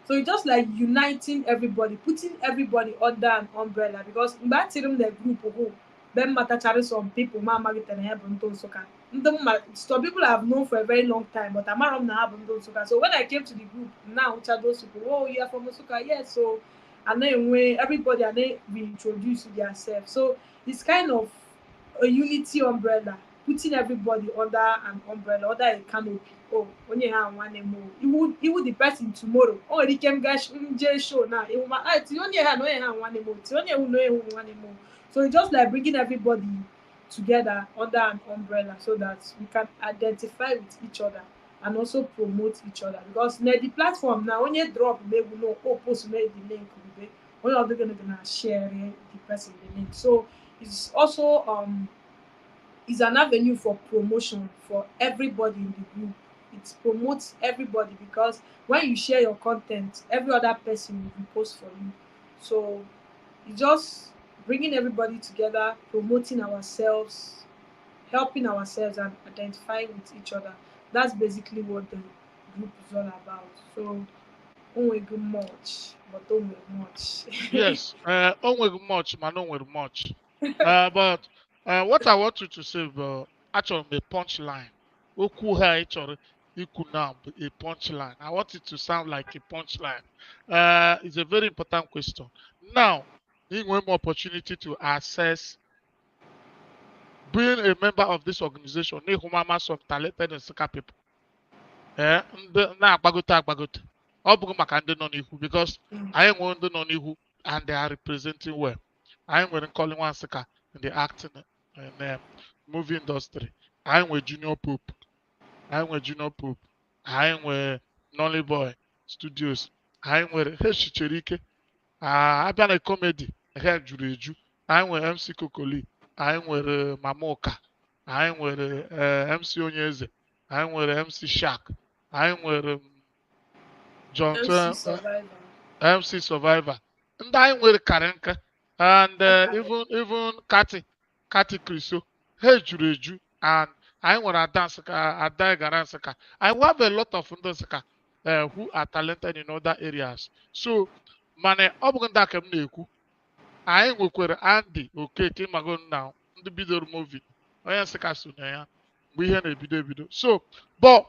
So it's just like uniting everybody, putting everybody under an umbrella, because mgbe a tiri m na group hụ be m matachara some people ma amalitere ha bụ ndị Nsụka. Some people I have known for a very long time, but amara m na ha bụ ndị Nsụka. So when I came to the group, now those people, oh, you are from Nsụka, yes. So and then when everybody and then reintroduce themselves. So it's kind of a unity umbrella, putting everybody under an umbrella, under a canopy. Oh, onye ha nwanne m o. Iwu the person tomorrow. Oh, he came gash nje show now. Iwu ma ti onye ha no ha nwanne m o. Ti onye hu no hu nwanne m o. So it's just like bringing everybody together under an umbrella so that we can identify with each other and also promote each other, because na the platform now onye drop maybe no post make the link be onye other gonna share the person the link. So it's also is an avenue for promotion for everybody in the group. It promotes everybody because when you share your content, every other person will repost for you. So it's just bringing everybody together, promoting ourselves, helping ourselves, and identifying with each other. That's basically what the group is all about. So, only good much, but only much. Yes, only much, man, only much. But what I want you to say, actually, a punchline. Oku ha actually, iku now a punchline. I want it to sound like a punchline. It's a very important question. Now, you have more opportunity to access being a member of this organization. Need humama some talented and Nsukka people. Na agbagote. Ọ bụghị maka ndị nọ n'ihu, because anyị nwere ndị nọ n'ihu and they are representing well. Anyị nwere Nkoli Nwansika in the acting and movie industry. Anyị nwere Junior Pope. Anyị nwere Nolly Boy Studios. Anyị nwere Hechichere ike. Abịa na comedy ha juru eju. Anyị nwere MC Kokoli. Anyị nwere Mamuka. Anyị nwere MC Onyeeze. Anyị nwere MC Shark. Anyị nwere John MC Survivor. Ndị anyị nwere Karinka. And even Kati Kriso. Ha juru eju. And I want to dance. I have a lot of Nsukka who are talented in other areas. So, mane obuganda kem na-ekwu. Anyị nwekwara Andy Okeke mago now ndị bidoro movie. Onye Nsukka so na ya mgbe ihe na-ebido. So, but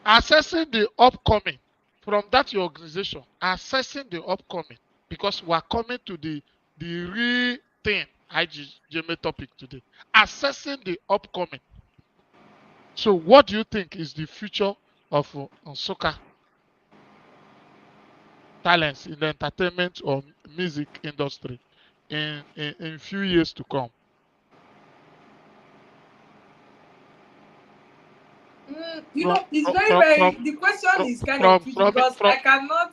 assessing the upcoming from that your organization, assessing the upcoming, because we are coming to the real thing. IGJM topic today. Assessing the upcoming. So, what do you think is the future of Nsukka talents in the entertainment or music industry in few years to come? The question is kind of tricky because I cannot.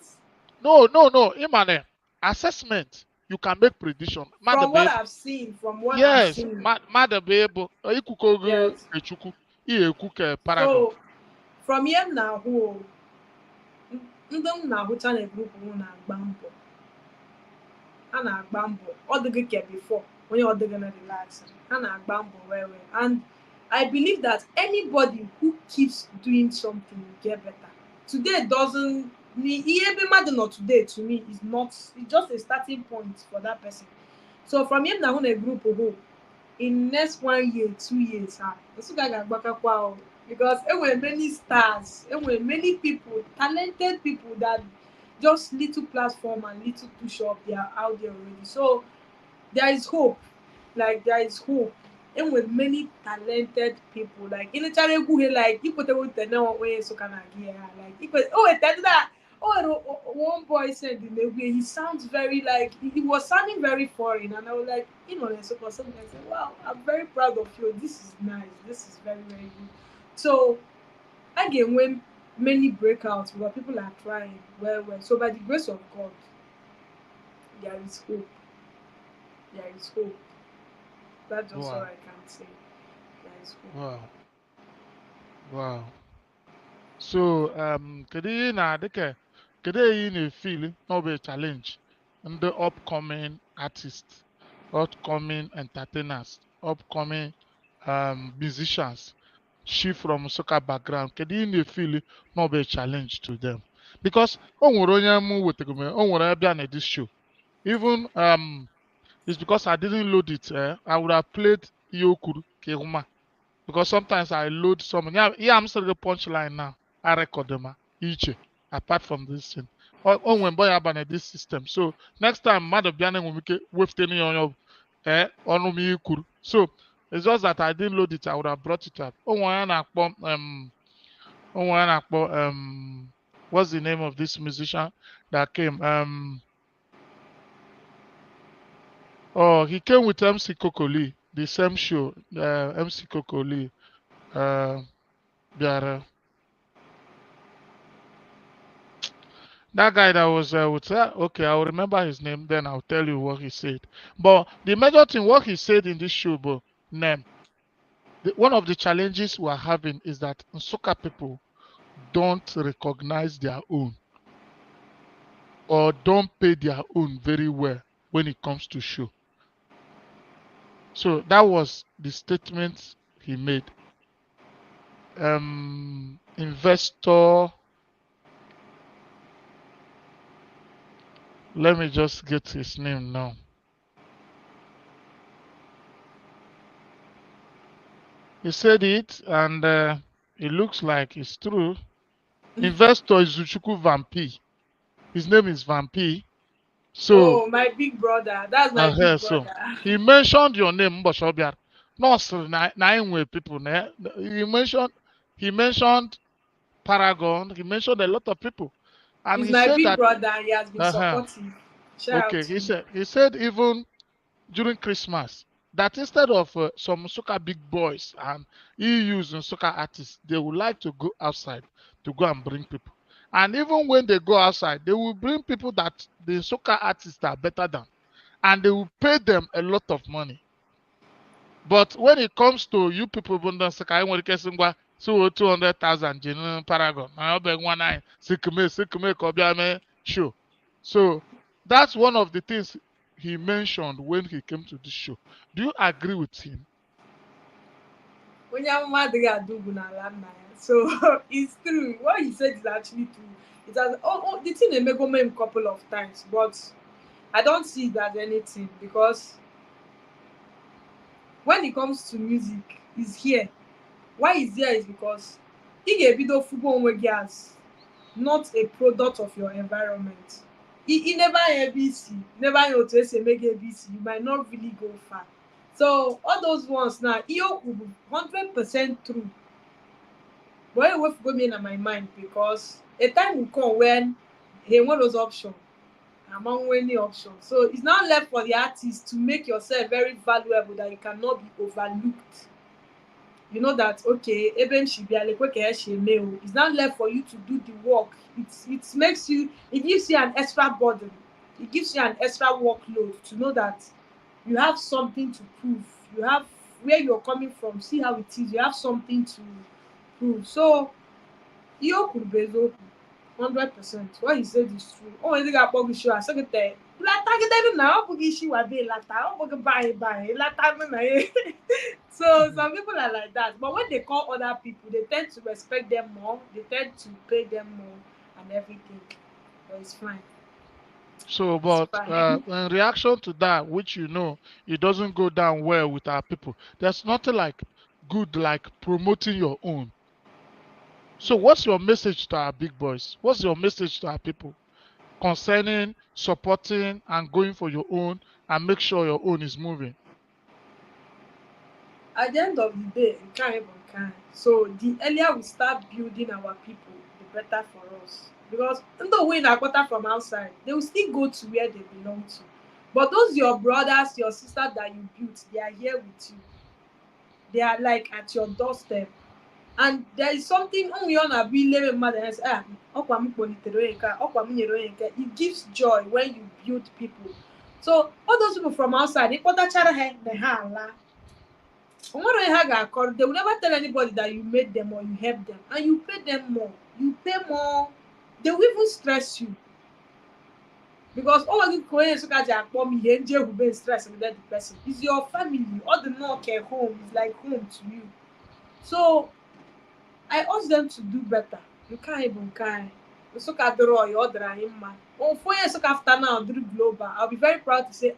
No. Imane, assessment. You can make prediction. From what I've seen, I've seen. Yes. So, from here na ahụ ndị m na-ahụcha na group m na-agba mbọ, ha na-agba mbọ, ọ dịghị ka before onye ọ dịghị na relax, ha na-agba mbọ well well, and I believe that anybody who keeps doing something will get better. Today doesn't ihe ebe mmadụ nọ today to me is not, it's just a starting point for that person. So from him na hụ na group hụ in next 1 year 2 years ha Nsukka ga-agbakakwa o, because enwere many stars, enwere many people, talented people that just little platform and little push up, they are out there already. So there is hope, like there is hope. And with many talented people, like in the channel, like you put away the now way so can I get like you put oh that one boy said in the way he sounds very like he was sounding very foreign, and I was like, you know, so for something I said, wow, I'm very proud of you. This is nice. This is very very good. So again, when many breakouts, but people are trying well. So by the grace of God, there is hope. There is hope. That's just all Wow. I can say. There is hope. Wow. Wow. So, kedu ihe na-adịka kedu ihe ị na-efeel na ọ bụ a challenge ndị upcoming artists, upcoming entertainers, upcoming musicians she from Nsukka background, kedu ihe ị na-efeel na ọ bụ a challenge to them? Because o nwere onye m wetara m, o nwere abịa na this show, even it's because I didn't load it. I would have played Yokuru Kehuma. Because sometimes I load some. Yeah, I'm still the punchline now. I record them each apart from this thing. Oh, when boy abandon this system. So next time, Mother Biane will make it with any on your on me could. So it's just that I didn't load it. I would have brought it up. What's the name of this musician that came? Oh, he came with MC Kokoli, the same show. MC Kokoli. That guy that was with okay, I'll remember his name, then I'll tell you what he said. But the major thing, what he said in this show, but name, one of the challenges we're having is that Nsukka people don't recognize their own or don't pay their own very well when it comes to show. So that was the statement he made. Investor, let me just get his name now. He said it, and it looks like it's true. Investor is Zuchuku Vampi. His name is Vampi. So, Oh, my big brother. That's my big so brother. he mentioned your name, Mboshobiar. No, sir, nine people. He mentioned Paragon. He mentioned a lot of people, and He's he my said big that. brother, and he has been Uh-huh. supportive. Shout out Okay, to him. he said even during Christmas that instead of some Nsukka big boys and EUs and Nsukka artists, they would like to go outside to go and bring people. And even when they go outside, they will bring people that the Nsukka artists are better than, and they will pay them a lot of money. But when it comes to you people, I want to get so 200,000 in Paragon. I'll be one eye, show. So that's one of the things he mentioned when he came to this show. Do you agree with him? So it's true. What he said is actually true. It has the thing they make him a couple of times, but I don't see it as anything, because when it comes to music, he's here. Why he's here is because he gave video football gas, not a product of your environment. He never ABC, never know to say make ABC, you might not really go far. So all those ones now, EO will be 100% true. But it will go me in my mind, because a time will come when he want those options among many options. So it's now left for the artist to make yourself very valuable, that you cannot be overlooked. You know that okay, even she be it's now left for you to do the work. It makes you, it gives you an extra burden, it gives you an extra workload to know that you have something to prove, you have where you're coming from, see how it is, you have something to prove. So ihe o kwuru bụ eziokwu 100%. What he said is true. O nwere ndị ga-akpọ gị show asị gị tee latagidere na ọ bụghị isi wade lata ọ bụghị banyị latanụ na ya. So some people are like that, but when they call other people they tend to respect them more, they tend to pay them more and everything, but it's fine. So, It's but fine. in reaction to that, which you know, it doesn't go down well with our people. There's nothing like good like promoting your own. So, Yeah. what's your message to our big boys? What's your message to our people concerning supporting and going for your own and make sure your own is moving? At the end of the day, we can't even can. So the earlier we start building our people, the better for us. Because though we are quarter from outside, they will still go to where they belong to. But those your brothers, your sisters that you built, they are here with you. They are like at your doorstep. And there is something only on a be living mother and say, it gives joy when you build people. So all those people from outside, they put a onwere onye ha ga-akọrọ, they will never tell anybody that you made them or you help them, and you pay them more, you pay more, they will even stress you because all gị ka onye Nsukka ji akpọ m ihe nje ehube stress with the person is your family. All the knock at home is like home to you. So I urge them to do better. You can't even kind Nsukka dịrọ ya ọ dịrị anyị mma. Ofu onye Nsukka after now dịrị global, I'll be very proud to say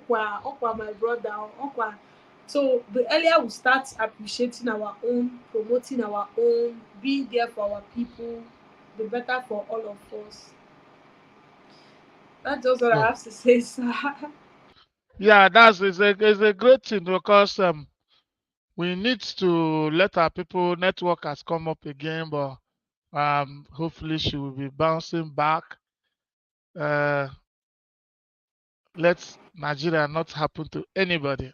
ọkwa my brother ọkwa. So the earlier we start appreciating our own, promoting our own, being there for our people, the better for all of us. That's just what I Oh. have to say, sir. Yeah, is a great thing because we need to let our people network has come up again, but hopefully she will be bouncing back. Let Nigeria not happen to anybody.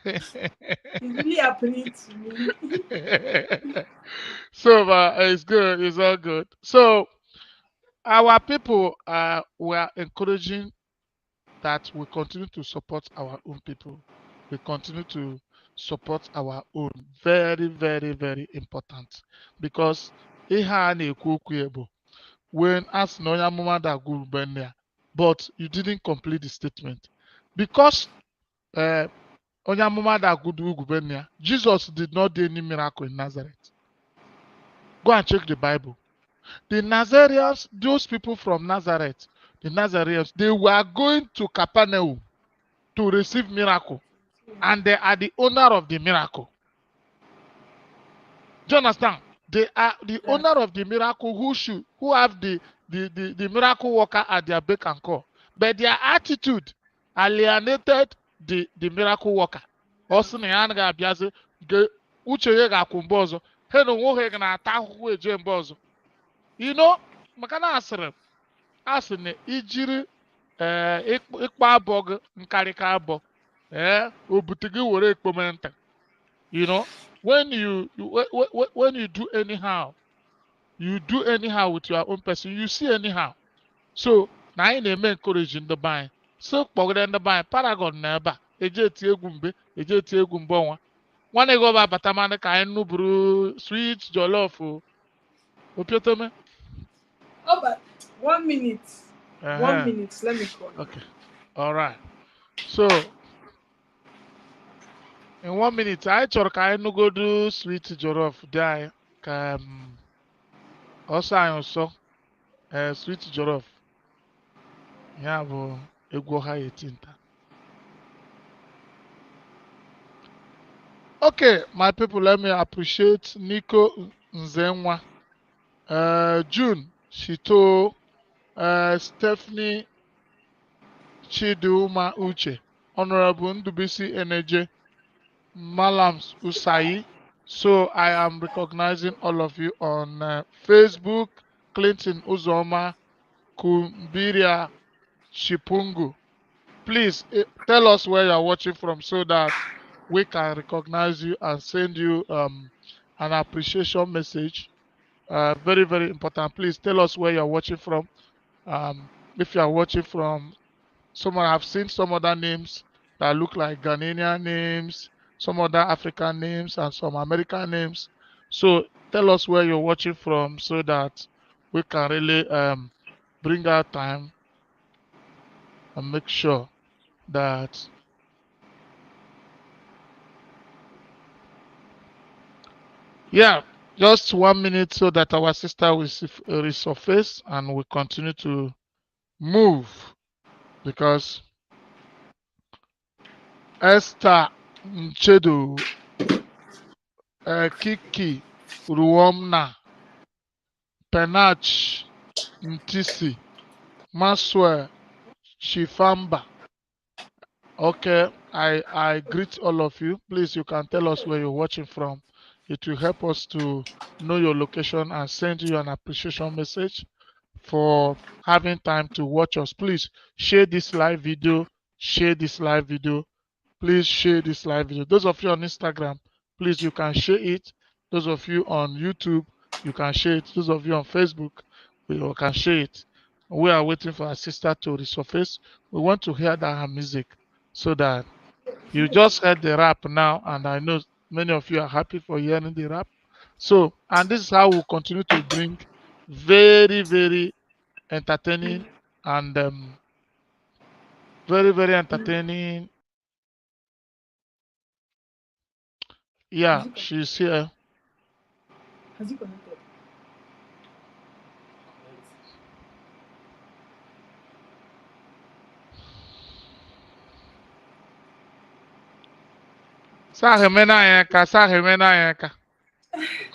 It's really happening to me. So it's good, it's all good. So our people were encouraging that we continue to support our own people. We continue to support our own. Very, very, very important. Because ihe a na-ekwu okwu ya bụ when as na onye amụma dagwuru benne ya, but you didn't complete the statement. Because onye amụma dagwuru ugwu benne ya, Jesus did not do any miracle in Nazareth. Go and check the Bible. The Nazareans, those people from Nazareth, the Nazareans, they were going to Capernaum to receive miracle, and they are the owner of the miracle. Do you understand? They are the owner of the miracle who have the miracle worker at their beck and call. But their attitude alienated the miracle worker. Also, na ya ga-abịazi uche ya ga-akwụ mgbe ọzọ. Ha na onwe ha na-ata ahụhụ eje mgbe ọzọ. You know, maka na asị na ijiri ịkpọ abụọ gị nkarịka abụọ o bute gị were ekpomenta. You know, when you do anyhow, you do anyhow with your own person, you see anyhow. So na anyị na-eme encourage ndị be anyị. So kpọgide ndị be anyị Paragon na ebe a eje eti egwu mgbe eje eti egwu mgbe ọnwa nwanne gị ọba abatamanụ ka anyị nụbụrụ sweet jollof opiotome. Oh, but 1 minute. 1 minute. Let me call. Okay. All right. So in 1 minute, I chọrọ ka anyị nụgodu sweet jollof dị anyị ka ọsọ anyị ụsọ sweet jollof ya bụ egwu ọha etinta. Okay, my people, let me appreciate Nico Nzenwa, June Shito, Stephanie Chiduma Uche, Honorable Ndubisi Eneje, Malams Usai. So I am recognizing all of you on Facebook. Clinton Uzoma, Kumbiria Chipungu. Please tell us where you are watching from so that we can recognize you and send you an appreciation message. Very, very important. Please tell us where you're watching from. If you are watching from someone, I've seen some other names that look like Ghanaian names, some other African names, and some American names. So tell us where you're watching from so that we can really bring our time and make sure that, yeah, just 1 minute so that our sister will resurface and we continue to move, because Esther Nchedo, Kiki Ruomna, Penach Ntisi, Maswell Shifamba. Okay, I greet all of you. Please, you can tell us where you're watching from. It will help us to know your location and send you an appreciation message for having time to watch us. Please share this live video. Share this live video. Please share this live video. Those of you on Instagram, please, you can share it. Those of you on YouTube, you can share it. Those of you on Facebook, you can share it. We are waiting for our sister to resurface. We want to hear that her music so that you just heard the rap now, and I know many of you are happy for hearing the rap. So, and this is how we'll continue to bring very, very entertaining and very, very entertaining. Has Yeah, it she's here. has it connected? Sahemena yeka, Sahemena yeka.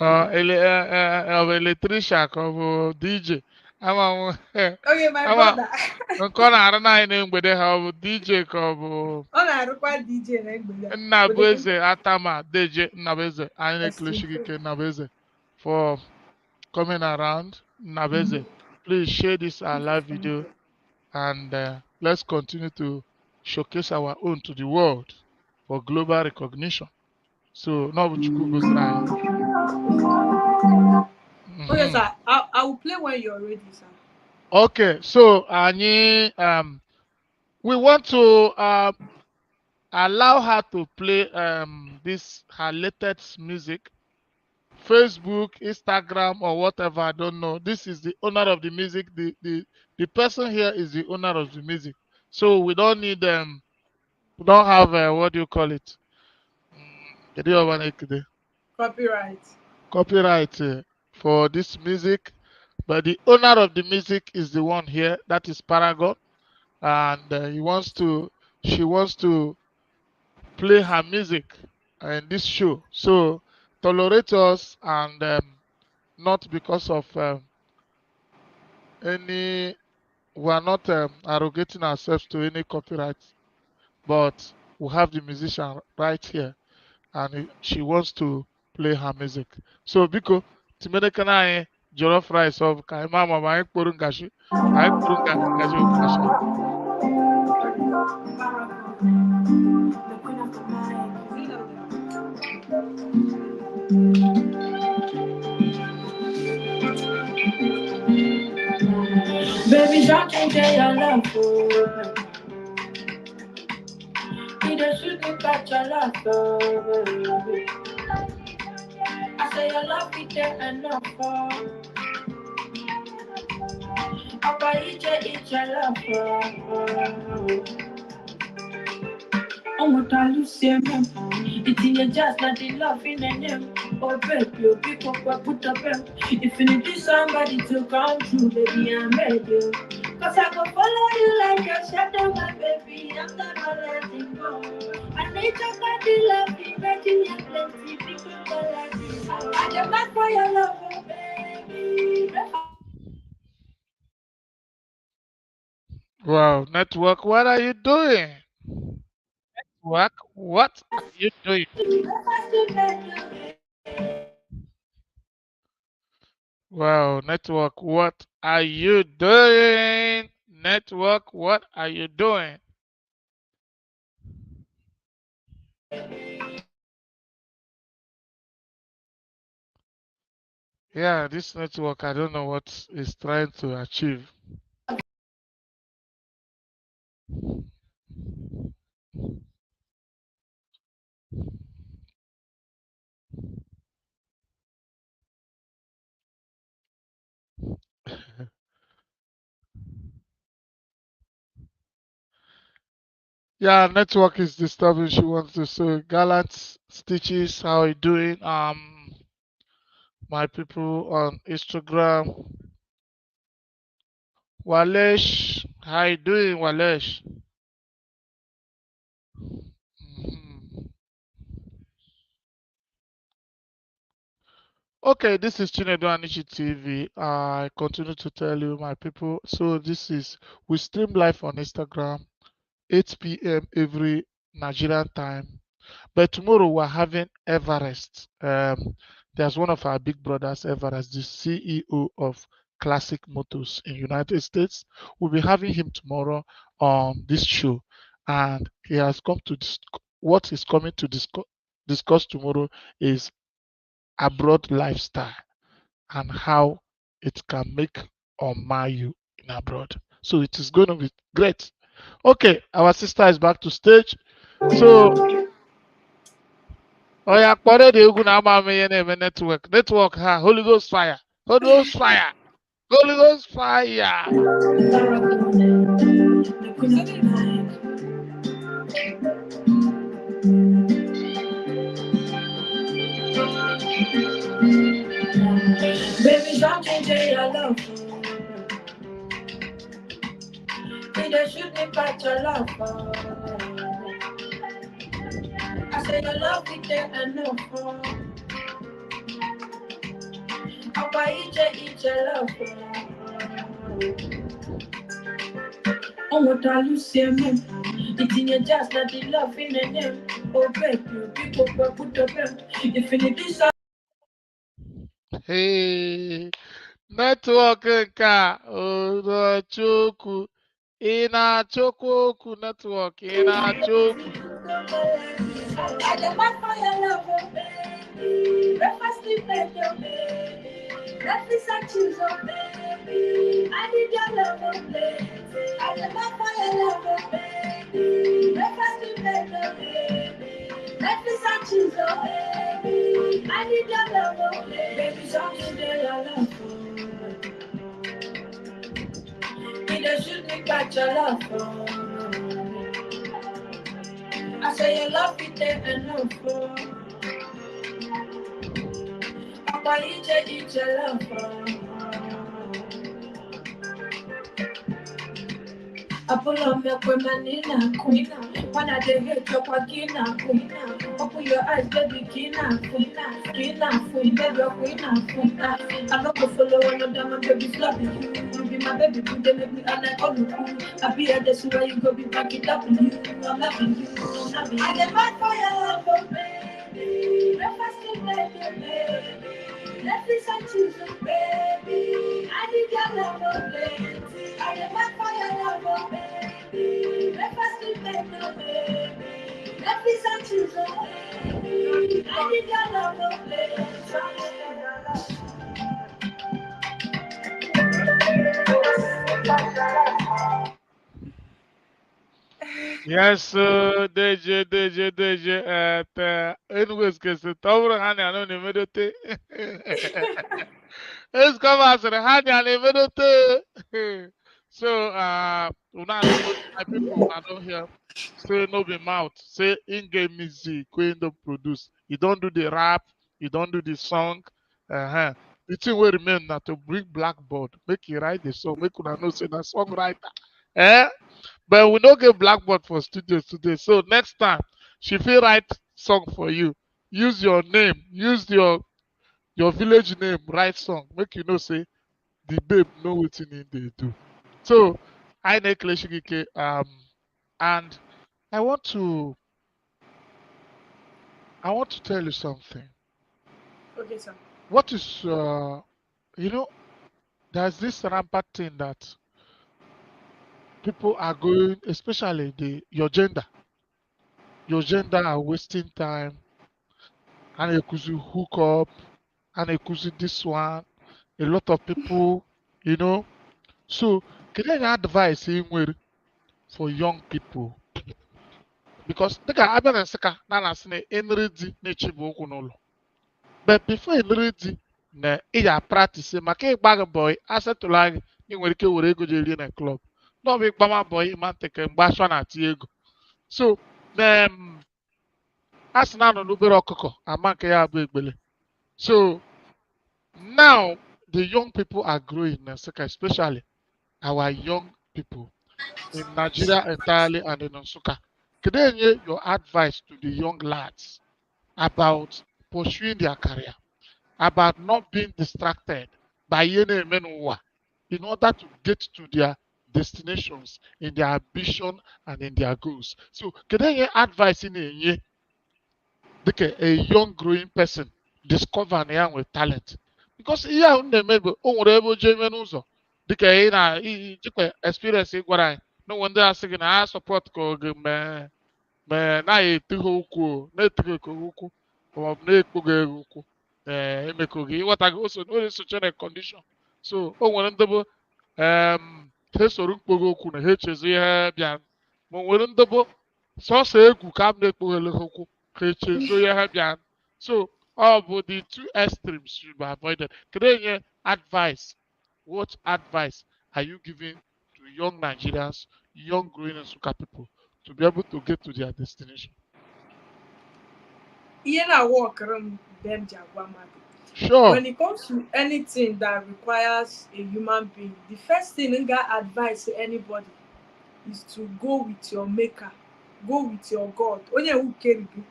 Ọ bụ eletrisha ka ọ bụ DJ? Ama m Okay, my ama brother. nke ọ na-arụ naanị na mgbede ha, ọ bụ DJ ka ọ bụ Ọ na-arụkwa DJ na mgbede a. But they Nnabueze Atama Deje Nnabueze? Anyị na-ekelechi gị extreme. ike, Nnabueze, for coming around. Nnabueze, please share this our live video, and let's continue to showcase our own to the world for global recognition. So, Nobuchukwu goziri anyị. Okay, Mhm. sir. I will play when you're ready, sir. Okay, so anyị we want to allow her to play this her latest music. Facebook, Instagram, or whatever, I don't know. This is the owner of the music. The person here is the owner of the music. So we don't need we don't have what do you call it? Kedu ihe ọbụla ekede? Copyright. Copyright for this music. But the owner of the music is the one here. That is Paragon, and she wants to play her music in this show. So tolerate us, and not because of any, we are not arrogating ourselves to any copyright, but we have the musician right here, and she wants to play her music. So biko timenekana anyị jollof rice ọ bụ ka anyị maa ma anyị kporo ngaji, anyị kporo ngaji okasha. Baby, don't you get your love for me? The sweet me catch your love for baby. I say your love is there enough for. Papa, eat your love for. I'm what I lose here, man. It's in your just not the love in the name. Oh, baby, you pick up or put up them. If you need somebody to come through, baby, I'm ready. Cause I go follow you like a shadow, my baby. I'm never letting go. I need your body, love me, making you plenty. People go like this. I demand for your love, oh, baby. Wow, network, what are you doing? What are you doing? Wow, network, what are you doing? Network, what are you doing? Yeah, this network, I don't know what it's trying to achieve. Yeah, network is disturbing. She wants to say Gallant Stitches, how you doing? My people on Instagram. Walesh, how you doing, Walesh? Mhm. Okay, this is Chinedu Anishi TV. I continue to tell you, my people. So we stream live on Instagram, 8 p.m. every Nigerian time. But tomorrow we're having Everest. There's one of our big brothers, Everest, the CEO of Classic Motors in United States. We'll be having him tomorrow on this show, and he has come to what he's coming to discuss tomorrow is abroad lifestyle and how it can make or mar you in abroad. So it is going to be great. Okay, our sister is back to stage. So oh yeah, kpọrọ dị egwu na ama m ihe na-eme netwọk ha Holy Ghost fire, Holy Ghost fire, Holy Ghost fire. Baby, don't change your love. You just shoot me back your love. I say your love is there enough. I'll buy each love. Oh, what are you saying? It's in your just not the love in the name. Oh, baby, people put up. If you need this, Hey, netwọk nke a Udochukwu, ị na-achọkwa okwu netwọk, ị na-achọ okwu. I demand for your love, oh baby. Breakfast in bed, oh baby. Breakfast and choose, oh baby. I need your love, oh baby. I demand for your love, oh baby. Breakfast in bed, oh baby. Breakfast and choose, oh baby. I need your love, oh baby. Baby, something there, your love, oh. You don't shoot me back your love, oh. I say your love is there enough, oh. Papa, each love, I pull up milk with my Nina, queen. When I did hit your queen, open your eyes, baby, kina, queen, baby, queen. I don't go follow another my baby's loving you. You be my baby, you they make me all like all the cool. I be at this where you go be back it up with you. I'm loving you, I'm loving you. I demand for your love, oh baby. Breakfast in bed, oh baby. Netflix and choose, oh baby. I need your love, oh baby. I demand for your love, oh baby. Breakfast in bed, oh baby. Netflix and choose, oh baby. I need your love, oh baby. Yes, DJ, anyways, que se tobra hani ano ni medote. Es como hacer hani ani medote. So, una no my people, I don't hear. Say no be mouth. Say in-game music, we don't produce. You don't do the rap, you don't do the song. Uh-huh. The thing will remain now to bring blackboard, make you write the song, make una know say that songwriter. Eh? But we don't get blackboard for studios today. So next time, she will write song for you. Use your name, use your village name, write song. Make you know say the babe know what in they do. So I know Kleshigike, and I want to tell you something. Okay, sir. What is you know, there's this rampant thing that people are going, especially your gender are wasting time and you could hook up and you could this one. A lot of people, you know. So, can I advise him with for young people? Because the guy Abia and Saka Nana Sine Enredi Nechibu Kunolo. But before Enredi, na iya practice maka bag boy asset to like you will kill ego in a club. No big bama boy man take a bash on at ego. So as na no n'obere ọkụkọ ama nke ya bụ egbele. So now the young people are growing in Nsukka, especially our young people in Nigeria entirely and in Nsukka. Could you your advice to the young lads about pursuing their career, about not being distracted by any menuwa in order to get to their destinations in their ambition and in their goals? So, could you advise in a like a young growing person discover na ya nwere talent? Because ihe ahụ na-eme bụ o nwere ebe o jee ime n'ụzọ dịka ị na-ijikwa experience ị gwara anyị na onwe ndị asị gị na ha support ka oge mee na-eti ha ụkwụ na-etighị ka ụkwụ maọbụ na-ekpoghị ego ụkwụ emekoghị ịghọta gị o soche na condition. So o nwere ndị bụ ha soro mkpoghe okwu na ha echezo ihe bịa, ma o nwere ndị bụ sọsọ egwu ka m na-ekpoghele ha ụkwụ ka echezo ihe ha bịa. So all but the two extremes should be avoided. Can I hear advice? What advice are you giving to young Nigerians, young growing Nsukka people to be able to get to their destination? Ihe na-work them jagwa mmadụ. Sure. When it comes to anything that requires a human being, the first thing I got advice to anybody is to go with your maker, go with your God. Onye who carry you.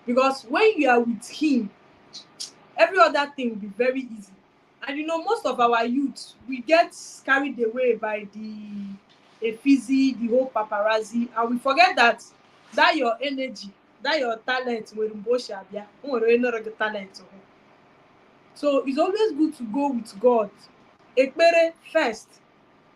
Because when you are with him, every other thing will be very easy. And you know, most of our youth, we get carried away by the effigy, the whole paparazzi, and we forget that your energy, that your talent will talent. So it's always good to go with God. Ekpere first.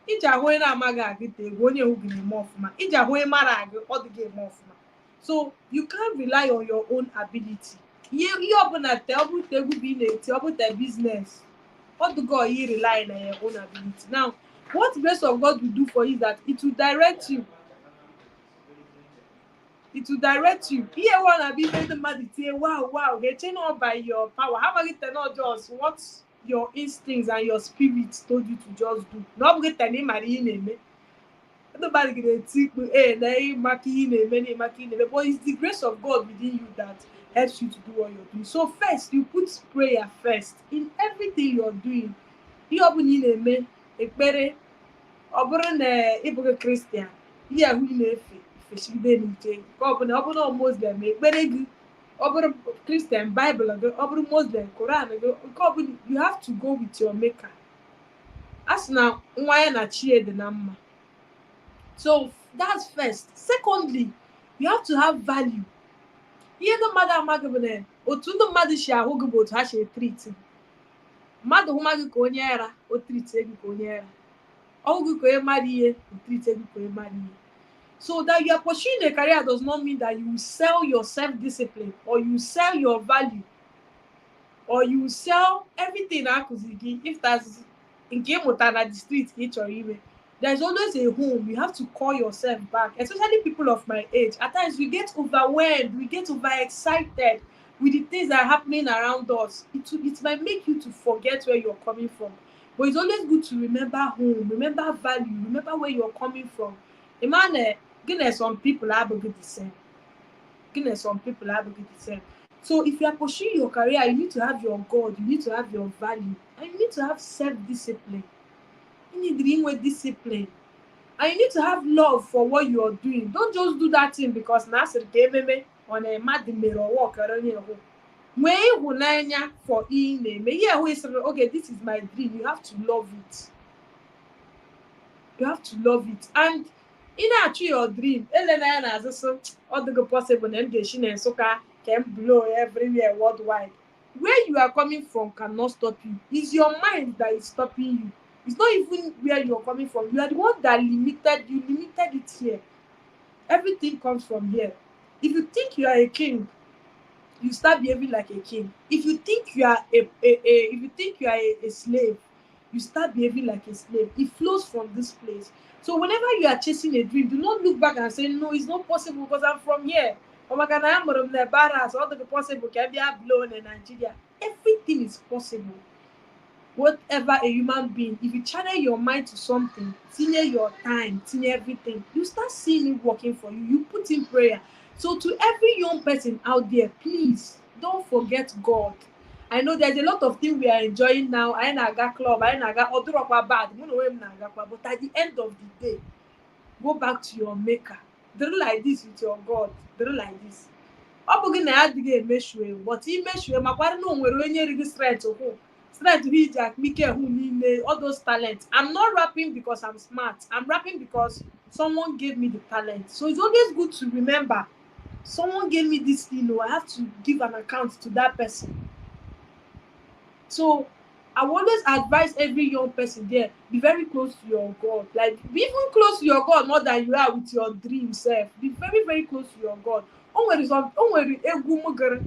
Iji ahụ onye na-amaghị agụta egwu onye ewu gị na-eme ọfụma. Iji ahụ onye mara agụ ọ dị ga-eme ọfụma. So you can't rely on your own ability. Ihe ọbụla te ọ bụta egwu bụ ị na-eti ọ bụta business ọ dịgo you rely on your own ability. Now what the grace of God will do for you is that it will direct you. It will direct you. Ihe wanna be made the mmadụ tie wow ga-eche not by your power. How about it not just what your instincts and your spirit told you to just do? Not get any money in me. Nobody gonna take me, but it's the grace of God within you that helps you to do what you're doing. So first, you put prayer first in everything you're doing. You open in me, ekpere, open a Christian. Yeah, we know if open Muslim, ekpere, open Christian Bible, open Muslim Quran. You have to go with your maker. As now, why na chie the number? So that's first. Secondly, you have to have value. Ihe no matter amagabene otu ndị mmadụ si ahụ gị bụ otu ha si treat. Mmadụ hụma gị ka onye era o treat gị ka onye era. Ọhụ gị ka onye mara ihe o treat gị ka onye mara ihe. So that you are pursuing a career does not mean that you sell your self-discipline or you sell your value or you sell everything akụzi gị. If that's nke ịmụta na the street ka ị chọrọ ime, there's always a home. You have to call yourself back, especially people of my age. At times we get overwhelmed, we get overexcited with the things that are happening around us. It might make you to forget where you're coming from. But it's always good to remember home, remember value, remember where you're coming from. Imagine, some people are the same. Some people are the same. So if you are pursuing your career, you need to have your God, you need to have your value, and you need to have self-discipline. You need to be with discipline, and you need to have love for what you are doing. Don't just do that thing because Nasir gave me on a mad mirror walk around your home. When for okay, this is my dream. You have to love it. You have to love it. And in actually your dream, Elena has also all the possible Nigerian and Nsukka can blow everywhere worldwide. Where you are coming from cannot stop you. It's your mind that is stopping you. It's not even where you're coming from. You are the one that limited it here. Everything comes from here. If you think you are a king, you start behaving like a king. If you think you are a slave, you start behaving like a slave. It flows from this place. So whenever you are chasing a dream, do not look back and say, no, it's not possible because I'm from here. All the possible can be blown in Nigeria. Everything is possible. whatever a human being, if you channel your mind to something, tinye your time, tinye everything, you start seeing it working for you. You put in prayer. So to every young person out there, please don't forget God. I know there's a lot of things we are enjoying now. I naga club, I naga odurokwa bad, but at the end of the day, go back to your maker. Do like this with your God. Do like this. Ọ bụghị na ya adịghị emeshue, but imeshue makwara na o nwere onye riri strength hụ strength hụ iji akpike hụ niile, all those talents. I'm not rapping because I'm smart. I'm rapping because someone gave me the talent. So it's always good to remember someone gave me this thing. I have to give an account to that person. So I will always advise every young person there, be very close to your God. Like, be even close to your God more than you are with your dream self. Be very, very close to your God. O nwere egwu m gere,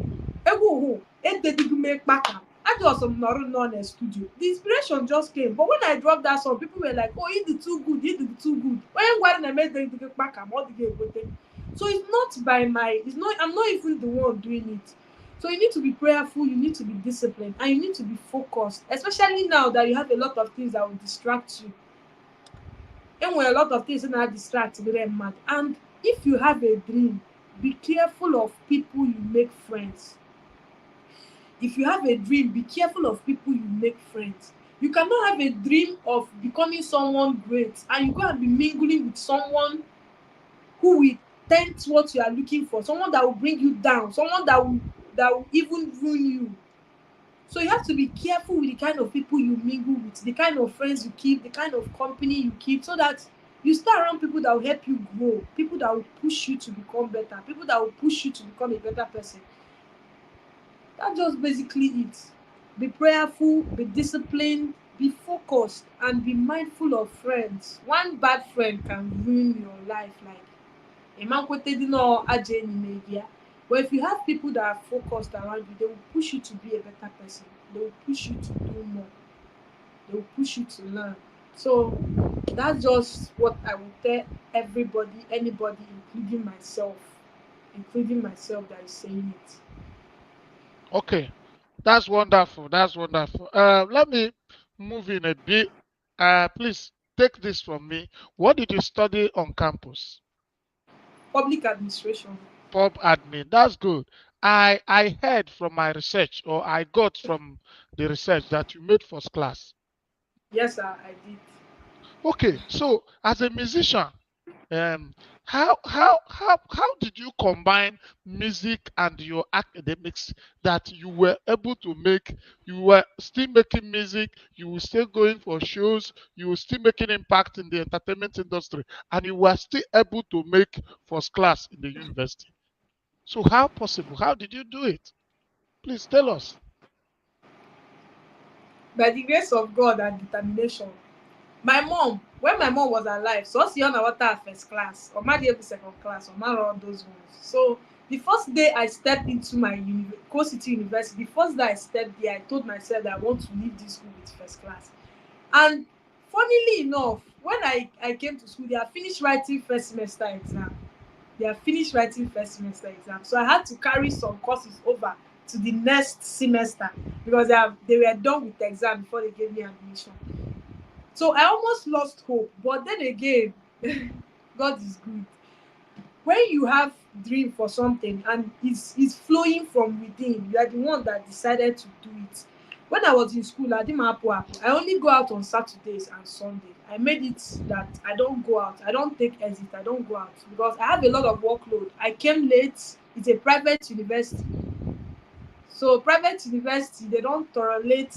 egwu hụ ededighị m ekpaka. I just nọrọ nọ na studio. The inspiration just came. But when I dropped that song, people were like, oh, you did too good, you did too good. Onye gwara na emededighị ekpaka ma ọ dịghị egote. So it's not by my, it's not, I'm not even the one doing it. So you need to be prayerful, you need to be disciplined, and you need to be focused, especially now that you have a lot of things that will distract you. And when a lot of things that distract you, they're mad. And if you have a dream, be careful of people you make friends. If you have a dream, be careful of people you make friends. You cannot have a dream of becoming someone great and you go and be mingling with someone who will tempt what you are looking for, someone that will bring you down, someone that will even ruin you. So you have to be careful with the kind of people you mingle with, the kind of friends you keep, the kind of company you keep, so that you stay around people that will help you grow, people that will push you to become better, people that will push you to become a better person. That's just basically it. Be prayerful, be disciplined, be focused, and be mindful of friends. One bad friend can ruin your life. Like, but if you have people that are focused around you, they will push you to be a better person. They will push you to do more. They will push you to learn. So that's just what I will tell everybody, anybody, including myself that is saying it. Okay, that's wonderful. That's wonderful. Let me move in a bit. Please take this from me. What did you study on campus? Public administration. Pub admin. That's good. I heard from my research, or I got from the research that you made first class. Yes, sir, I did. Okay, so as a musician, how did you combine music and your academics that you were able to make? You were still making music, you were still going for shows, you were still making impact in the entertainment industry, and you were still able to make first class in the university. So how possible? How did you do it? Please tell us. By the grace of God and determination. My mom, when my mom was alive, so she on water first class, or my dear second class, or my all those ones. So the first day I stepped into my Coast City University, the first day I stepped there, I told myself that I want to leave this school with first class. And funnily enough, when I came to school, they have finished writing first semester exam. So I had to carry some courses over to the next semester because they were done with the exam before they gave me admission. So I almost lost hope, but then again, God is good. When you have dream for something and it's flowing from within, you are the one that decided to do it. When I was in school, I only go out on Saturdays and Sunday. I made it that I don't go out. I don't take exit. I don't go out because I have a lot of workload. I came late. It's a private university. So private university, they don't tolerate,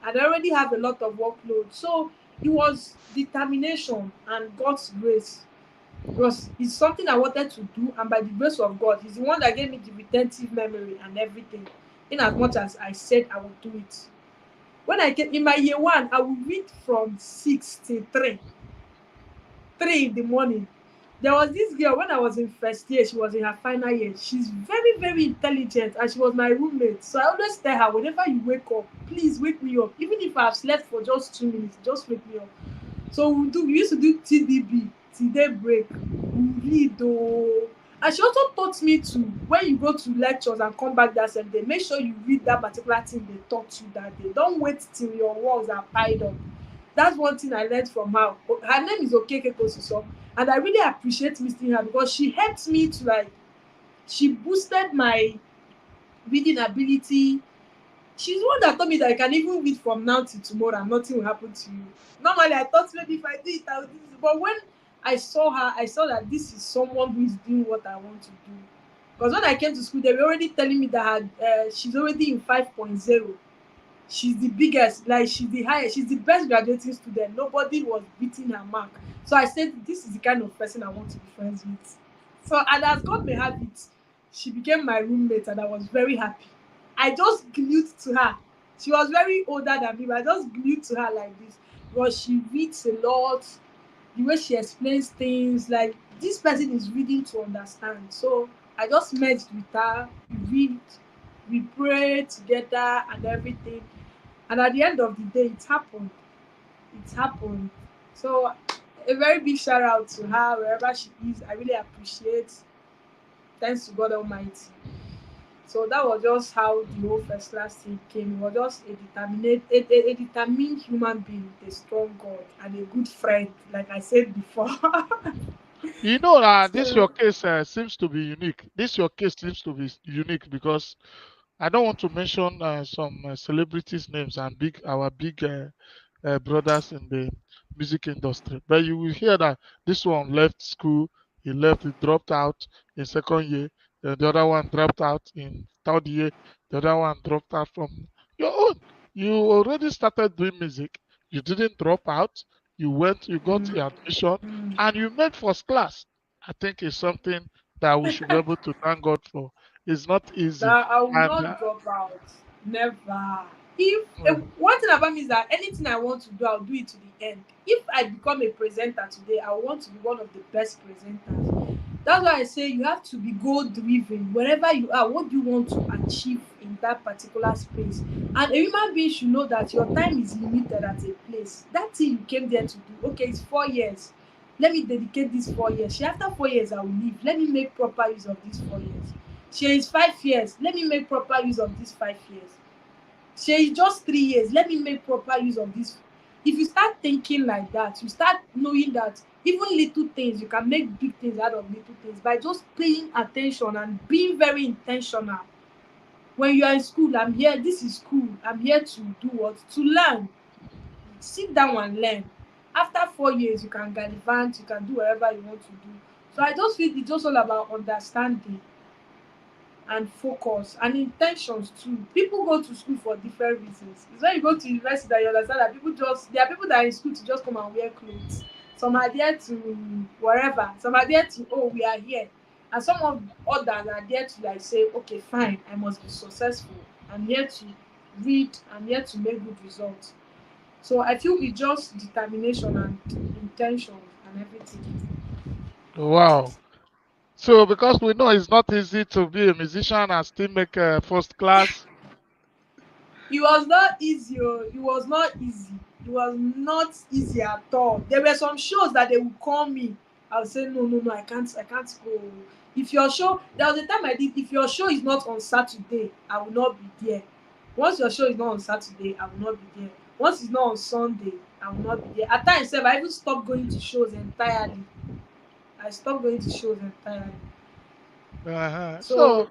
and I already have a lot of workload. So it was determination and God's grace. Because it's something I wanted to do, and by the grace of God, He's the one that gave me the retentive memory and everything. In as much as I said I would do it. When I came in my year one, I would read from 6 to 3 in the morning. There was this girl when I was in first year, she was in her final year. She's very, very intelligent and she was my roommate. So I always tell her, whenever you wake up, please wake me up. Even if I've slept for just 2 minutes, just wake me up. So we used to do TDB, till day break. We read, And she also taught me to, when you go to lectures and come back that same day, make sure you read that particular thing they taught you that day. Don't wait till your walls are piled up. That's one thing I learned from her. Her name is Okeke Kosiso, and I really appreciate meeting her because she helped me to like, she boosted my reading ability. She's the one that told me that I can even read from now till tomorrow and nothing will happen to you. Normally, I thought maybe if I do it, I would do this. But when I saw her, I saw that this is someone who is doing what I want to do. Because when I came to school, they were already telling me that she's already in 5.0. She's the biggest, like she's the highest, she's the best graduating student. Nobody was beating her mark. So I said, this is the kind of person I want to be friends with. So, and as God may have it, she became my roommate and I was very happy. I just glued to her. She was very older than me, but I just glued to her like this. Because she reads a lot, the way she explains things, like this person is reading to understand. So I just merged with her, we read, we prayed together and everything. And at the end of the day, it happened. It happened. So a very big shout out to her wherever she is. I really appreciate. Thanks to God Almighty. So that was just how the whole first class thing came. It was just a determined human being, a strong God, and a good friend, like I said before. You know, this So your case seems to be unique. This your case seems to be unique because I don't want to mention some celebrities' names and our big brothers in the music industry. But you will hear that this one left school, he dropped out in second year, the other one dropped out in third year, the other one dropped out from your own. You already started doing music, you didn't drop out, you got mm, your admission, mm, and you made first class. I think it's something that we should be able to thank God for. It's not easy. that I will And not drop out. Never. If uh, one thing about me is that anything I want to do, I'll do it to the end. If I become a presenter today, I want to be one of the best presenters. That's why I say you have to be goal driven. Wherever you are, what do you want to achieve in that particular space? And a human being should know that your time is limited at a place. That thing you came there to do, okay, it's 4 years. Let me dedicate these 4 years. After 4 years, I will leave. Let me make proper use of these 4 years. Shey is 5 years, let me make proper use of these 5 years. Shey is just 3 years, let me make proper use of this. If you start thinking like that, you start knowing that even little things, you can make big things out of little things by just paying attention and being very intentional. When you are in school, I'm here, this is school, I'm here to do what? To learn. Sit down and learn. After 4 years, you can gallivant, you can do whatever you want to do. So I just feel it's just all about understanding and focus and in ten tions too. People go to school for different reasons. It's when you go to university that you understand that people just, there are people that are in school to just come and wear clothes. Some are there to wherever, some are there to, oh, we are here, and some of others are there to like say, okay, fine, I must be successful, I'm here to read, I'm here to make good results. So I feel it's just determination and intention and everything. wow. So because we know it's not easy to be a musician and still make first class. It was not easy. Oh, it was not easy. It was not easy at all. There were some shows that they would call me. I would say, no, no, no, I can't go. If your show, there was a time I did, if your show is not on Saturday, I will not be there. Once your show is not on Saturday, I will not be there. Once it's not on Sunday, I will not be there. At times, sef, I even stopped going to shows entirely. I stopped going to shows entirely. So So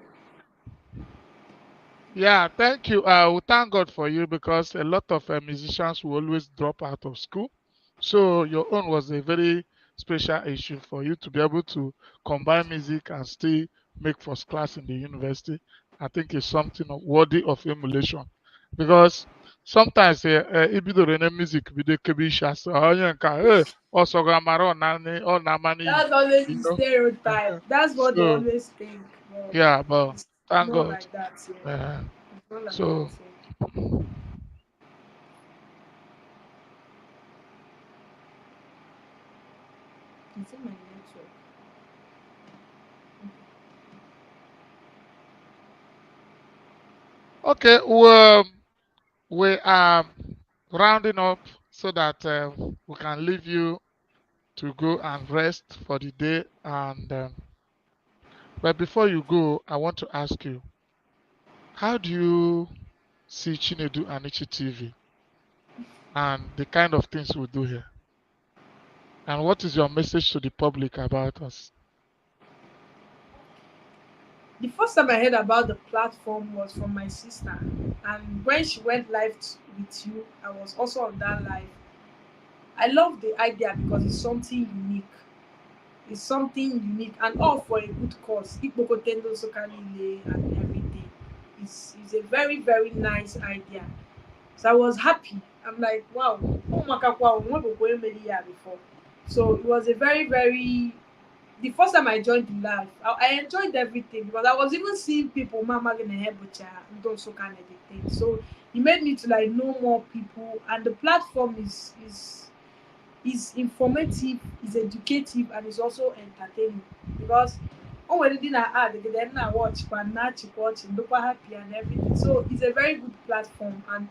yeah, thank you. We thank God for you because a lot of musicians will always drop out of school. So your own was a very special issue for you to be able to combine music and still make first class in the university. I think it's something worthy of emulation because sometimes ibidoro na music bido kebe isha so onye nka ọsọgamara ọ na-amani that's always the Igbo. stereotype. That's what they So always think. But yeah, but it's thank not God. like that here. Uh, It's not like that so here. Is it my network? okay, well, we are rounding up so that we can leave you to go and rest for the day. And But before you go, I want to ask you, how do you see Chinedu Anichi TV and the kind of things we do here? And what is your message to the public about us? The first time I heard about the platform was from my sister, and when she went live with you, I was also on that live. I love the idea because it's something unique. It's something unique and all for a good cause. Ikpokotendo Sokalile and everything. It's a very, very nice idea. So I was happy. I'm like, wow, oh makakwa, we want to go here before. So it was a very, very the first time I joined the live, I enjoyed everything because I was even seeing people mama gonna hebucha and those kind of thing. So it made me to like know more people, and the platform is informative, is educative, and is also entertaining because oh when did I add then I watch but not watching look happy and everything. So it's a very good platform, and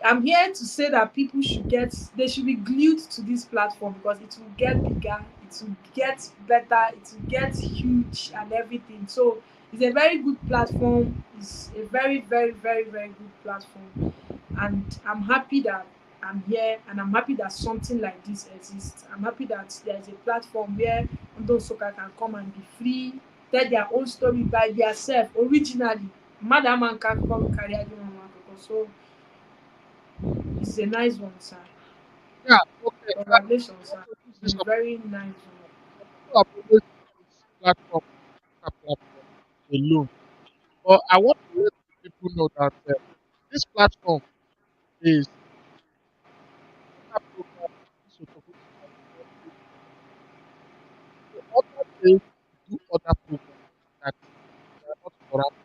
I'm here to say that people should get they should be glued to this platform because it will get bigger, it will get better, it will get huge and everything. So it's a very good platform. It's a very, very, very, very good platform. And I'm happy that I'm here, and I'm happy that something like this exists. I'm happy that there is a platform where those soccer can come and be free, tell their own story by themselves originally. Madam and can come carry out so it's a nice one, sir. Yeah, okay. I Congratulations, want sir. to use this It's a very nice one. some people have always used this platform, platform alone. But I want to let people know that this platform is other program is supposed to do so other days we do other programs that we are not correct.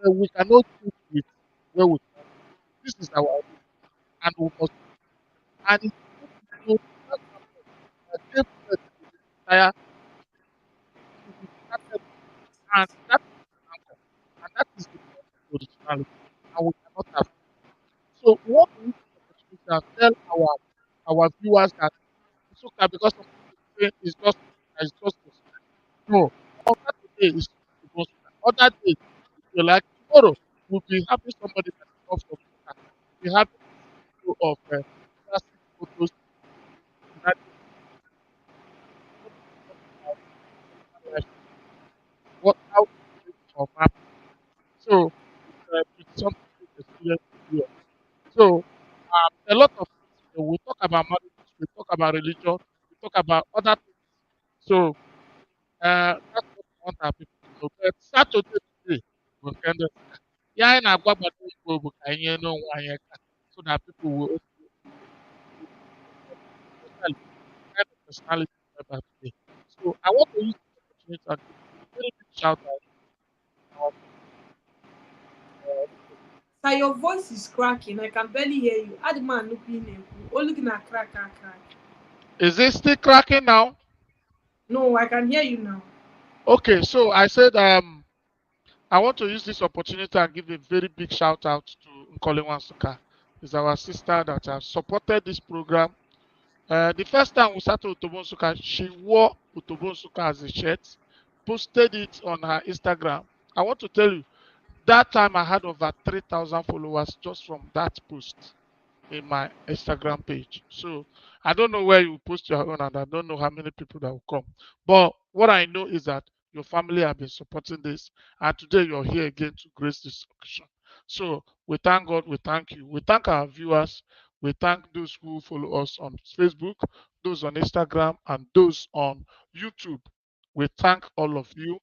So we cannot do it where we can. This is our own and we must and it's supposed to show that platform that gave birth to the entire to the started and that is the standard and that is the originality and we cannot have. So we want to use this opportunity and tell our viewers that it's okay because some people say it's just a start. No, on Saturday is supposed to other days if you like tomorrow we'll be having somebody that is off from soccer. We'll be having this video of classic photos united what we talk about personal life what how to create our map. So it's something with experience to do. So a lot of things, we talk about marriages, we talk about religion, we talk about other things. So that's what we want our people to know. But Saturday today, we can do yeah, and I got my book, and you know why so that people will also especially the kind of personality we have today. So I want to use this opportunity and give a very big shout out to our Sir, your voice is cracking. I can barely hear you. Add the man looking or looking at crack, crack, crack. is it still cracking now? No, I can hear you now. Okay, so I said I want to use this opportunity and give a very big shout out to Nkoli Wansuka. It's our sister that has supported this program. The first time we started Utobonsuka, she wore Utobonsuka as a shirt, posted it on her Instagram. I want to tell you, that time I had over 3,000 followers just from that post in my Instagram page. So I don't know where you post your own, and I don't know how many people that will come. But what I know is that your family have been supporting this, and today you're here again to grace this occasion. So we thank God, we thank you, we thank our viewers, we thank those who follow us on Facebook, those on Instagram, and those on YouTube. We thank all of you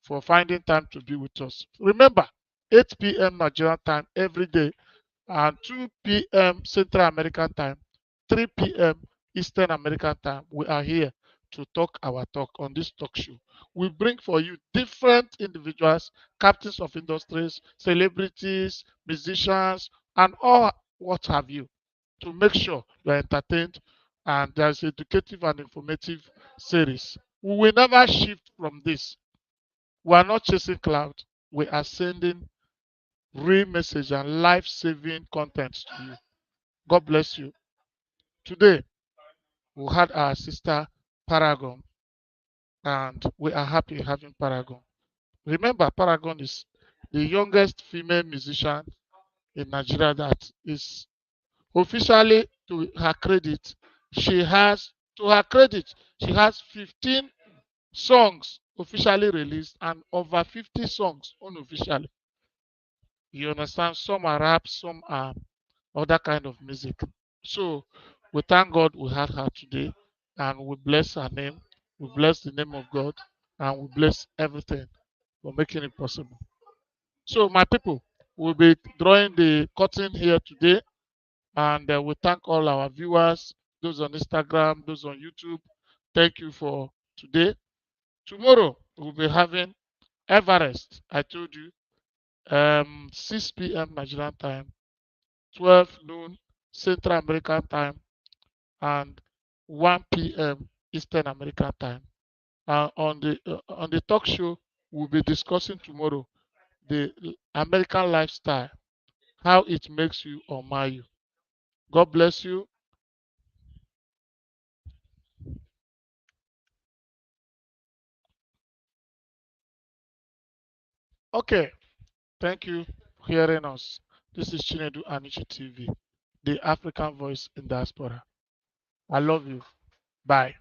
for finding time to be with us. Remember, 8 p.m. Nigerian time every day and 2 p.m. Central American time, 3 p.m. Eastern American time. We are here to talk our talk on this talk show. We bring for you different individuals, captains of industries, celebrities, musicians, and all what have you to make sure you are entertained and there's educative and informative series. We will never shift from this. We are not chasing cloud. We are sending real message and life saving content to you. God bless you. Today, we had our sister Paragon. and we are happy having Paragon. Remember, Paragon is the youngest female musician in Nigeria that is officially, to her credit, she has, to her credit, she has 15 songs officially released and over 50 songs unofficially. You understand? Some are rap, some are other kind of music. So we thank God we had her today, and we bless her name, we bless the name of God, and we bless everything for making it possible. So my people, we'll be drawing the curtain here today, and we thank all our viewers, those on Instagram, those on YouTube. Thank you for today. Tomorrow we'll be having Everest. I told you, 6 p.m. Nigerian time, 12 noon Central American time, and 1 p.m. Eastern American time. On the talk show, we'll be discussing tomorrow the American lifestyle, how it makes you or mar you. God bless you. Okay, thank you for hearing us. This is Chinedu Anichi TV, the African voice in diaspora. I love you. Bye.